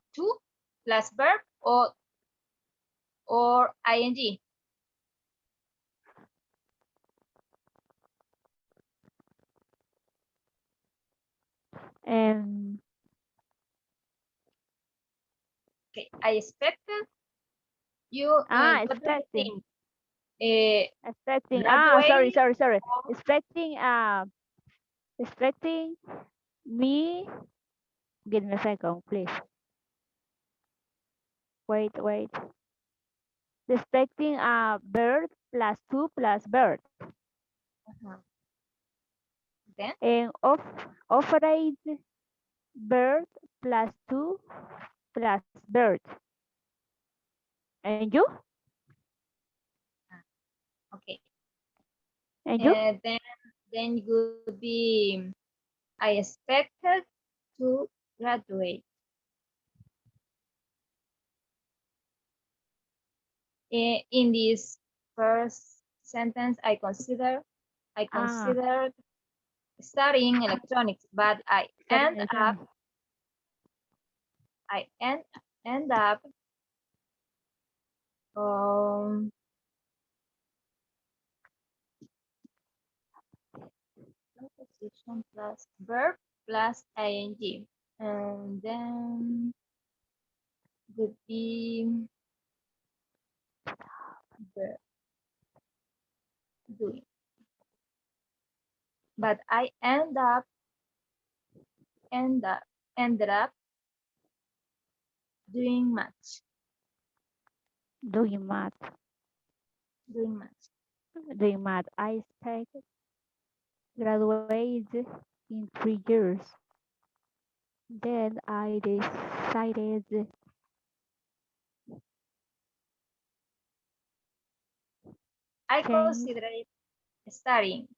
Speaker 8: plus verb or ing. Okay, I expected you. What do you think?
Speaker 5: Expecting.
Speaker 8: Graduate
Speaker 5: Sorry. Expecting me. Give me a second, please. Wait. Expecting a bird plus 2 plus bird.
Speaker 8: Then?
Speaker 5: And offered bird plus 2 plus bird. And you?
Speaker 8: Okay.
Speaker 5: And you?
Speaker 8: Then would be I expected to graduate. In this first sentence, I considered studying electronics, but I end up Preposition plus verb plus ing, and then would be verb doing. But I ended up doing math.
Speaker 5: Doing math.
Speaker 8: Doing math.
Speaker 5: Doing math. I expect graduate in 3 years. Then I decided
Speaker 8: I
Speaker 5: change.
Speaker 8: considered studying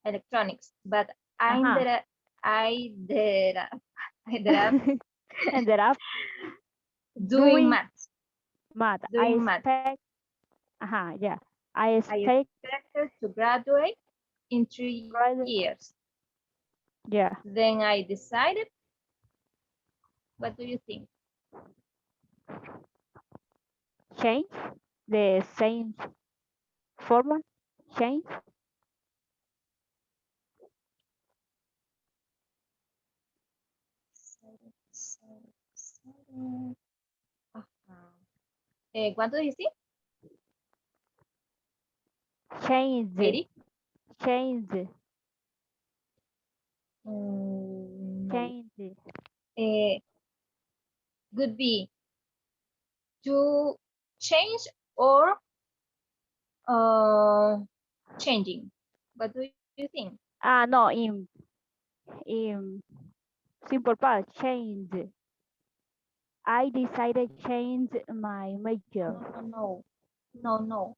Speaker 8: electronics, but I ended up doing math.
Speaker 5: Math.
Speaker 8: Doing math.
Speaker 5: Yeah. I
Speaker 8: expected to graduate in 3 years.
Speaker 5: Yeah.
Speaker 8: Then I decided. What do you think?
Speaker 5: Change the same format. Change.
Speaker 8: ¿Cuánto dijiste?
Speaker 5: Change.
Speaker 8: Eddie?
Speaker 5: Change.
Speaker 8: No.
Speaker 5: Change.
Speaker 8: Could be to change or changing. What do you think?
Speaker 5: No, in simple past, change. I decided change my major.
Speaker 8: No.
Speaker 5: No.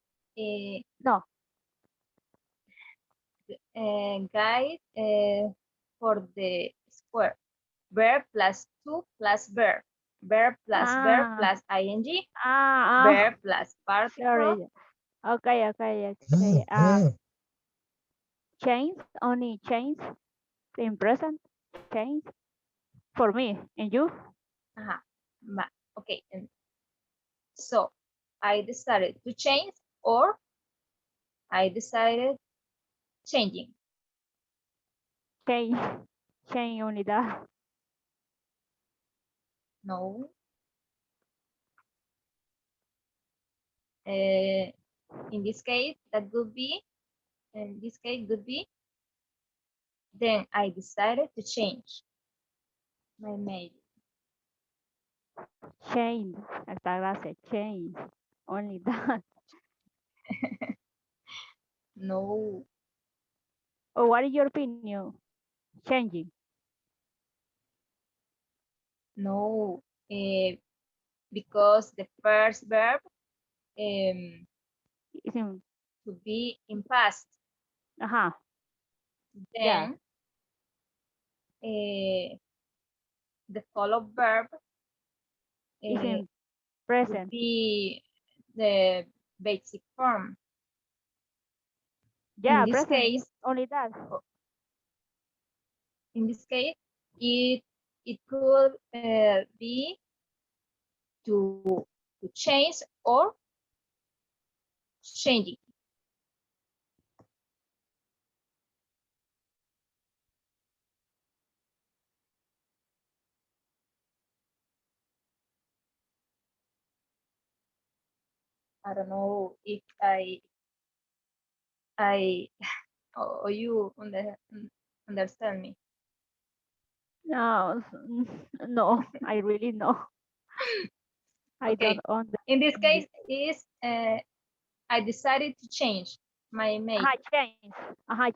Speaker 8: Guide for the square. Verb plus to plus verb. Verb plus verb plus ing. Verb plus particle.
Speaker 5: Sorry. Okay. Change, only change in present, change for me and you.
Speaker 8: Okay. And so I decided to change or I decided changing.
Speaker 5: Change only that.
Speaker 8: No. In this case, that would be, then I decided to change my major.
Speaker 5: Change, Altagracia, change, only that.
Speaker 8: No.
Speaker 5: Oh, what is your opinion? Changing.
Speaker 8: No, because the first verb to be in past. Then the follow verb
Speaker 5: is in present.
Speaker 8: Would be the basic form.
Speaker 5: Yeah,
Speaker 8: in this
Speaker 5: present,
Speaker 8: case,
Speaker 5: only that.
Speaker 8: In this case, it could be to change or changing. I don't know if or you understand me.
Speaker 5: No, I really know. I don't understand.
Speaker 8: In this case, is I decided to change my major.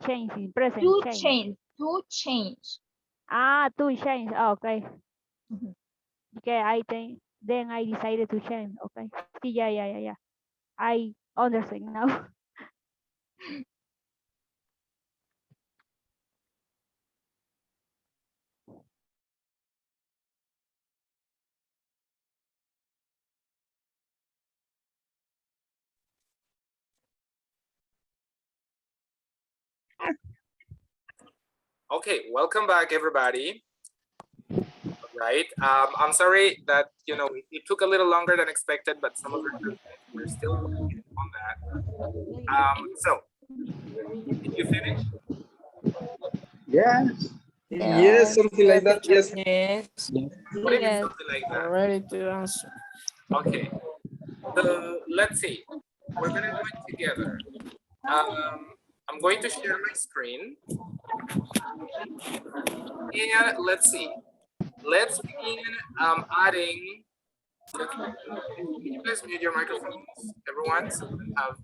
Speaker 5: Change in present.
Speaker 8: To change.
Speaker 5: To change. Okay. Okay, I think then I decided to change. Okay. Yeah. I understand now.
Speaker 1: Okay, welcome back, everybody. right? I'm sorry that, you know, it took a little longer than expected, but some of we're still working on that. So, did you finish?
Speaker 14: Yes. Yes, something like that. Yes.
Speaker 3: Yes.
Speaker 1: What do you mean something like that?
Speaker 3: Ready to answer.
Speaker 1: Okay. So let's see. We're gonna do it together. I'm going to share my screen. And let's see. Let's begin adding. Can you guys mute your microphones, everyone? So we have.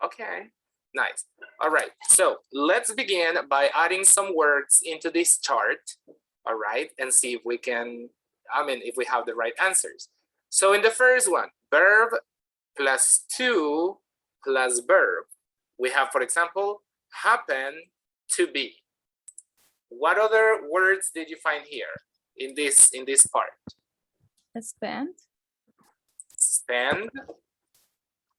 Speaker 1: Okay, nice. All right, so let's begin by adding some words into this chart, all right, and see if we can, if we have the right answers. So in the first one, verb plus to plus verb. We have, for example, happen to be. What other words did you find here in this part?
Speaker 20: Spend.
Speaker 1: Spend.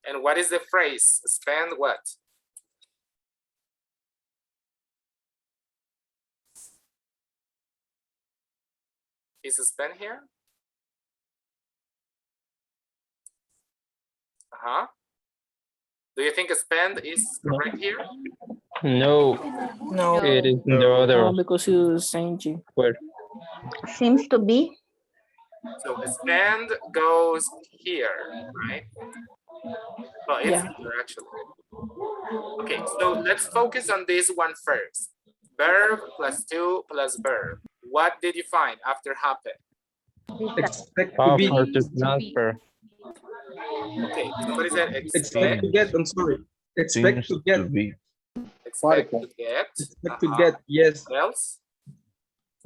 Speaker 1: And what is the phrase? Spend what? Is spend here? Do you think spend is correct here?
Speaker 12: No.
Speaker 3: No.
Speaker 12: It is the other.
Speaker 3: Because you changing.
Speaker 12: Where?
Speaker 2: Seems to be.
Speaker 1: So spend goes here, right? Oh, it's here actually. Okay, so let's focus on this one first. Verb plus to plus verb. What did you find after happen?
Speaker 14: Expect to be.
Speaker 12: Offer to transfer.
Speaker 1: Okay, somebody said
Speaker 14: Expect to get. I'm sorry. Expect to get.
Speaker 1: Expect to get.
Speaker 14: Expect to get. Yes.
Speaker 1: What else?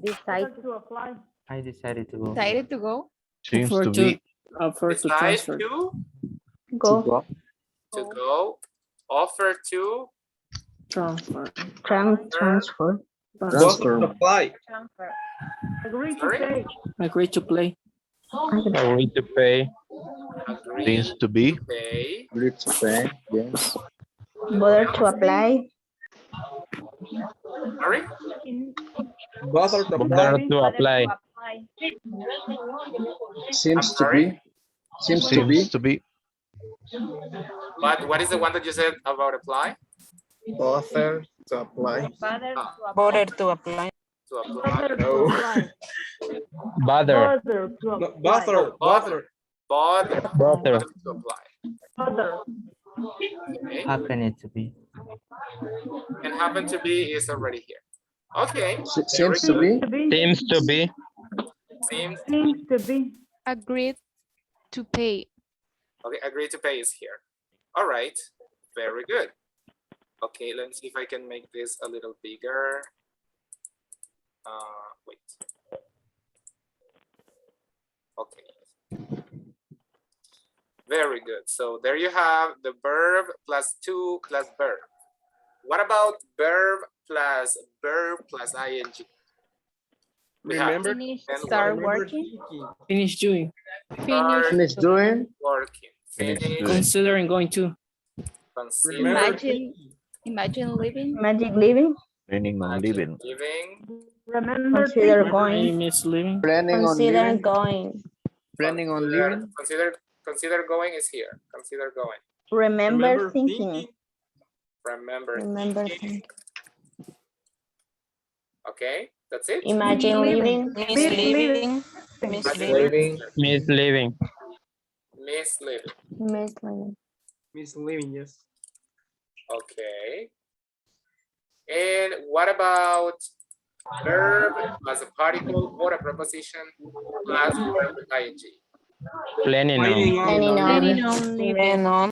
Speaker 9: Decide to apply.
Speaker 10: I decided to go.
Speaker 20: Decided to go.
Speaker 16: Seems to be.
Speaker 3: Offer to
Speaker 1: Decide
Speaker 3: transfer.
Speaker 1: to
Speaker 2: Go.
Speaker 1: go. Offer to
Speaker 3: Transfer.
Speaker 2: Transfer.
Speaker 14: Transfer. Apply.
Speaker 9: Transfer. Agree to
Speaker 1: Sorry?
Speaker 9: pay.
Speaker 3: Agree to play.
Speaker 12: Agree to pay.
Speaker 1: agree
Speaker 16: Seems to be.
Speaker 1: to pay.
Speaker 7: Agree to pay, yes.
Speaker 2: Bother to apply.
Speaker 1: Sorry?
Speaker 14: Bother to
Speaker 12: Bother
Speaker 14: apply.
Speaker 12: to apply.
Speaker 7: Seems to
Speaker 1: sorry?
Speaker 7: be. Seems to be.
Speaker 16: Seems to be.
Speaker 1: But what is the one that you said about apply?
Speaker 22: Bother to apply.
Speaker 3: Bother to apply.
Speaker 1: To apply.
Speaker 22: No.
Speaker 12: Bother.
Speaker 9: Bother to
Speaker 14: No,
Speaker 9: apply.
Speaker 14: bother. Bother.
Speaker 1: Bother
Speaker 12: Bother.
Speaker 1: to apply.
Speaker 9: Bother.
Speaker 1: Okay.
Speaker 10: Happened to be.
Speaker 1: And happen to be is already here. Okay.
Speaker 7: Seems to be.
Speaker 12: Seems to be.
Speaker 1: Seems.
Speaker 9: Seems to be.
Speaker 20: Agreed to pay.
Speaker 1: Okay, agree to pay is here. All right. Very good. Okay, let me see if I can make this a little bigger. Wait. Okay. Very good. So there you have the verb plus to plus verb. What about verb plus ing? We have
Speaker 14: Remember.
Speaker 20: Finish,
Speaker 1: and
Speaker 20: start
Speaker 14: remember
Speaker 20: working.
Speaker 14: thinking.
Speaker 3: Finish doing.
Speaker 1: start
Speaker 7: Finish doing.
Speaker 1: working.
Speaker 16: Finish
Speaker 1: Finish.
Speaker 16: doing.
Speaker 3: Considering going to.
Speaker 1: Consider.
Speaker 14: Remember
Speaker 20: Imagine living.
Speaker 2: Magic living.
Speaker 16: Planning on living.
Speaker 1: Living.
Speaker 9: Remember
Speaker 2: Consider
Speaker 9: thinking.
Speaker 2: going.
Speaker 3: Miss living.
Speaker 7: Planning on
Speaker 15: Consider
Speaker 7: living.
Speaker 15: going.
Speaker 7: Planning on
Speaker 1: Consider-
Speaker 7: living.
Speaker 1: Consider going is here. Consider going.
Speaker 2: Remember thinking.
Speaker 1: Remember.
Speaker 15: Remember
Speaker 1: thinking.
Speaker 15: thinking.
Speaker 1: Okay, that's it.
Speaker 15: Imagine living.
Speaker 3: Miss living. Miss
Speaker 1: Imagine
Speaker 3: living.
Speaker 12: Miss living.
Speaker 1: Miss living.
Speaker 15: Miss living.
Speaker 14: Miss living. Yes.
Speaker 1: Okay. And what about verb as a particle or a preposition plus verb with ing?
Speaker 12: Planning
Speaker 14: Planning
Speaker 12: on.
Speaker 14: on.
Speaker 15: Planning on.
Speaker 3: And on.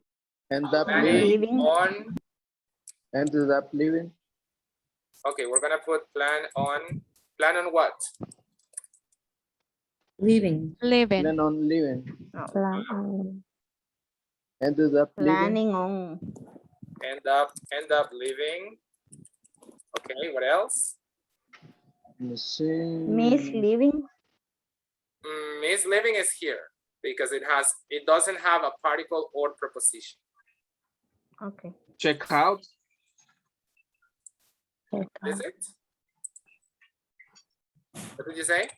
Speaker 7: End up
Speaker 1: Planning
Speaker 7: living.
Speaker 1: on.
Speaker 7: Ended up living.
Speaker 1: Okay, we're gonna put plan on. Plan on what?
Speaker 20: Living.
Speaker 7: Plan on living.
Speaker 15: Plan on.
Speaker 7: Ended up living.
Speaker 2: Planning on.
Speaker 1: End up living. Okay, what else?
Speaker 7: Missing.
Speaker 2: Miss living.
Speaker 1: Miss living is here. because it doesn't have a particle or preposition.
Speaker 2: Okay.
Speaker 14: Check out.
Speaker 1: Is it? What did you say?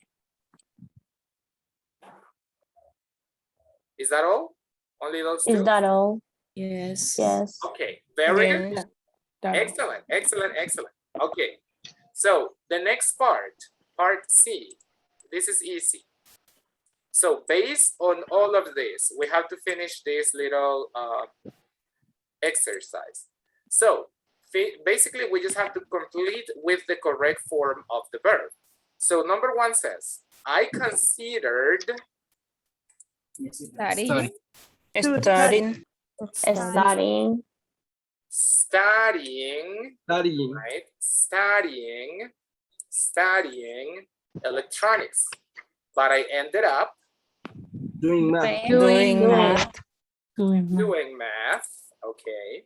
Speaker 1: Is that all? Only those two?
Speaker 15: Is that all?
Speaker 3: Yes.
Speaker 15: Yes.
Speaker 1: Okay, very good.
Speaker 3: Yes.
Speaker 1: Excellent, excellent, excellent. Okay, so the next part C, this is easy. So based on all of this, we have to finish this little exercise. So basically, we just have to complete with the correct form of the verb. So number 1 says, I considered
Speaker 20: Studying.
Speaker 3: Studying.
Speaker 15: Studying.
Speaker 14: Studying.
Speaker 1: Right? Studying electronics. But I ended up
Speaker 14: Doing math.
Speaker 3: Doing math.
Speaker 1: doing math. Okay.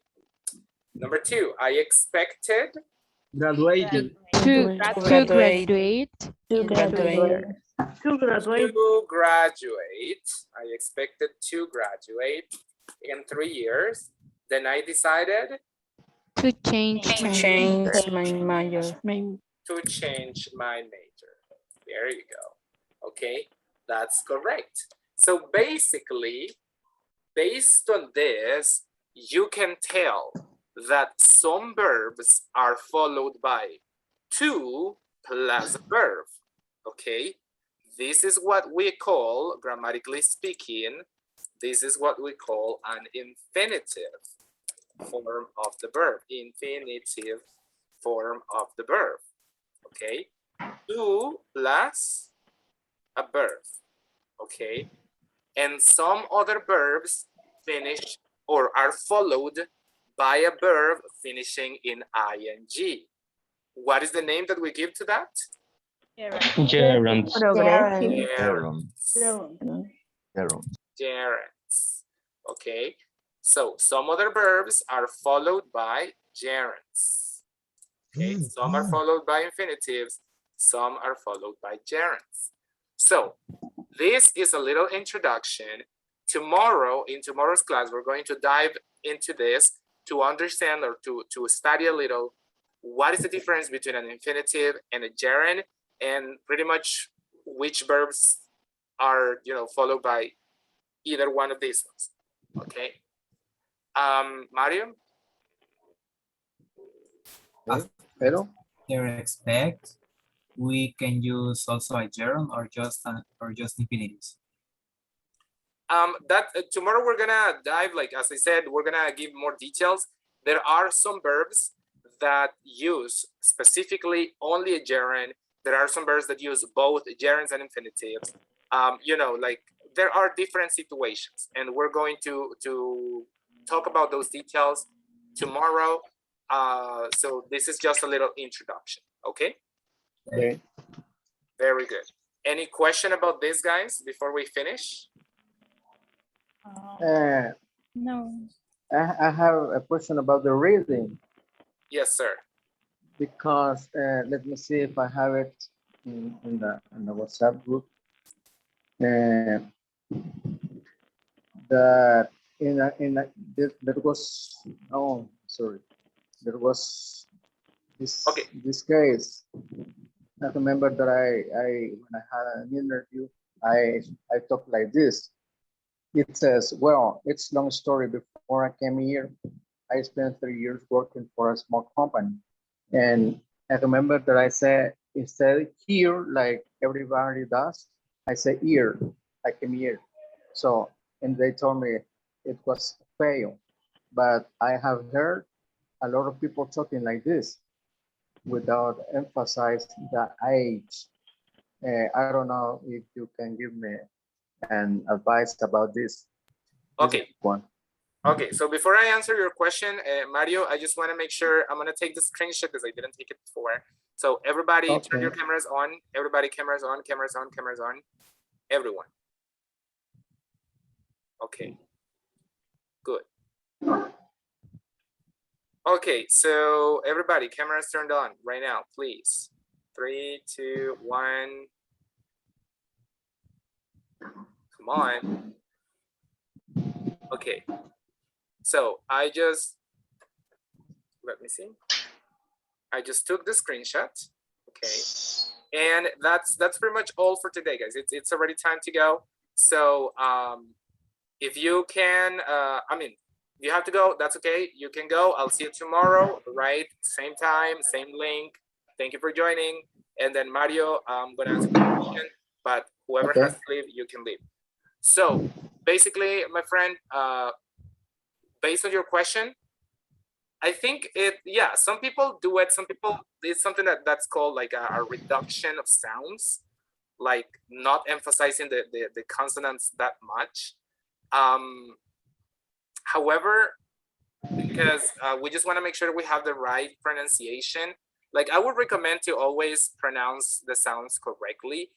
Speaker 1: Number 2, I expected
Speaker 14: Graduating.
Speaker 20: To
Speaker 3: graduate.
Speaker 20: graduate.
Speaker 15: To graduate.
Speaker 9: To graduate.
Speaker 1: to graduate. I expected to graduate in 3 years. Then I decided
Speaker 20: To change.
Speaker 3: Change my major.
Speaker 1: to change my major. There you go. Okay, that's correct. So basically, based on this, you can tell that some verbs are followed by to plus a verb. Okay, this is what we call, grammatically speaking, this is what we call an infinitive form of the verb. Infinitive form of the verb. Okay, to plus a verb. Okay, and some other verbs finish or are followed by a verb finishing in ing. What is the name that we give to that?
Speaker 12: Gerunds.
Speaker 1: Gerunds. Okay, so some other verbs are followed by gerunds. Okay, some are followed by infinitives, some are followed by gerunds. So this is a little introduction. Tomorrow, in tomorrow's class, we're going to dive into this to understand or to study a little what is the difference between an infinitive and a gerund, and pretty much which verbs are, followed by either one of these ones. Okay. Mario?
Speaker 11: After expect, we can use also a gerund or just infinitives.
Speaker 1: Tomorrow we're gonna dive, like as I said, we're gonna give more details. There are some verbs that use specifically only a gerund. There are some verbs that use both gerunds and infinitives. Like there are different situations, and we're going to talk about those details tomorrow. So this is just a little introduction. Okay.
Speaker 7: Okay.
Speaker 1: Very good. Any question about this, guys, before we finish?
Speaker 20: No.
Speaker 7: I have a question about the reading,
Speaker 1: Yes, sir.
Speaker 7: because let me see if I have it in the WhatsApp group. That there was, oh, sorry, there was this case. I remember that I when I had an interview, I talked like this. It says, well, it's long story. Before I came here, I spent 3 years working for a small company. And I remember that I said, instead here, like everybody does, I say here, I came here. So, and they told me it was a fail. But I have heard a lot of people talking like this without emphasizing the age. I don't know if you can give me an advice about this.
Speaker 1: Okay.
Speaker 7: One.
Speaker 1: Okay, so before I answer your question, Mario, I just want to make sure I'm going to take the screenshot because I didn't take it before. So everybody turn your cameras on. Everybody cameras on, cameras on, cameras on. Everyone. Okay. Good. Okay, so everybody, cameras turned on right now, please. 3, 2, 1. Come on. Okay. So I just, let me see. I just took the screenshot. Okay. And that's pretty much all for today, guys. It's already time to go. So if you can, I mean, if you have to go, that's okay. You can go. I'll see you tomorrow, right? Same time, same link. Thank you for joining. And then Mario, I'm gonna answer the question, but whoever
Speaker 7: Okay.
Speaker 1: has to leave, you can leave. So basically, my friend, based on your question, I think yeah, some people do it. Some people, it's something that's called like a reduction of sounds, like not emphasizing the consonants that much. However, because we just want to make sure we have the right pronunciation, like I would recommend to always pronounce the sounds correctly.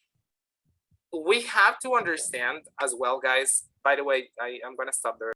Speaker 1: We have to understand as well, guys. By the way, I'm gonna stop there.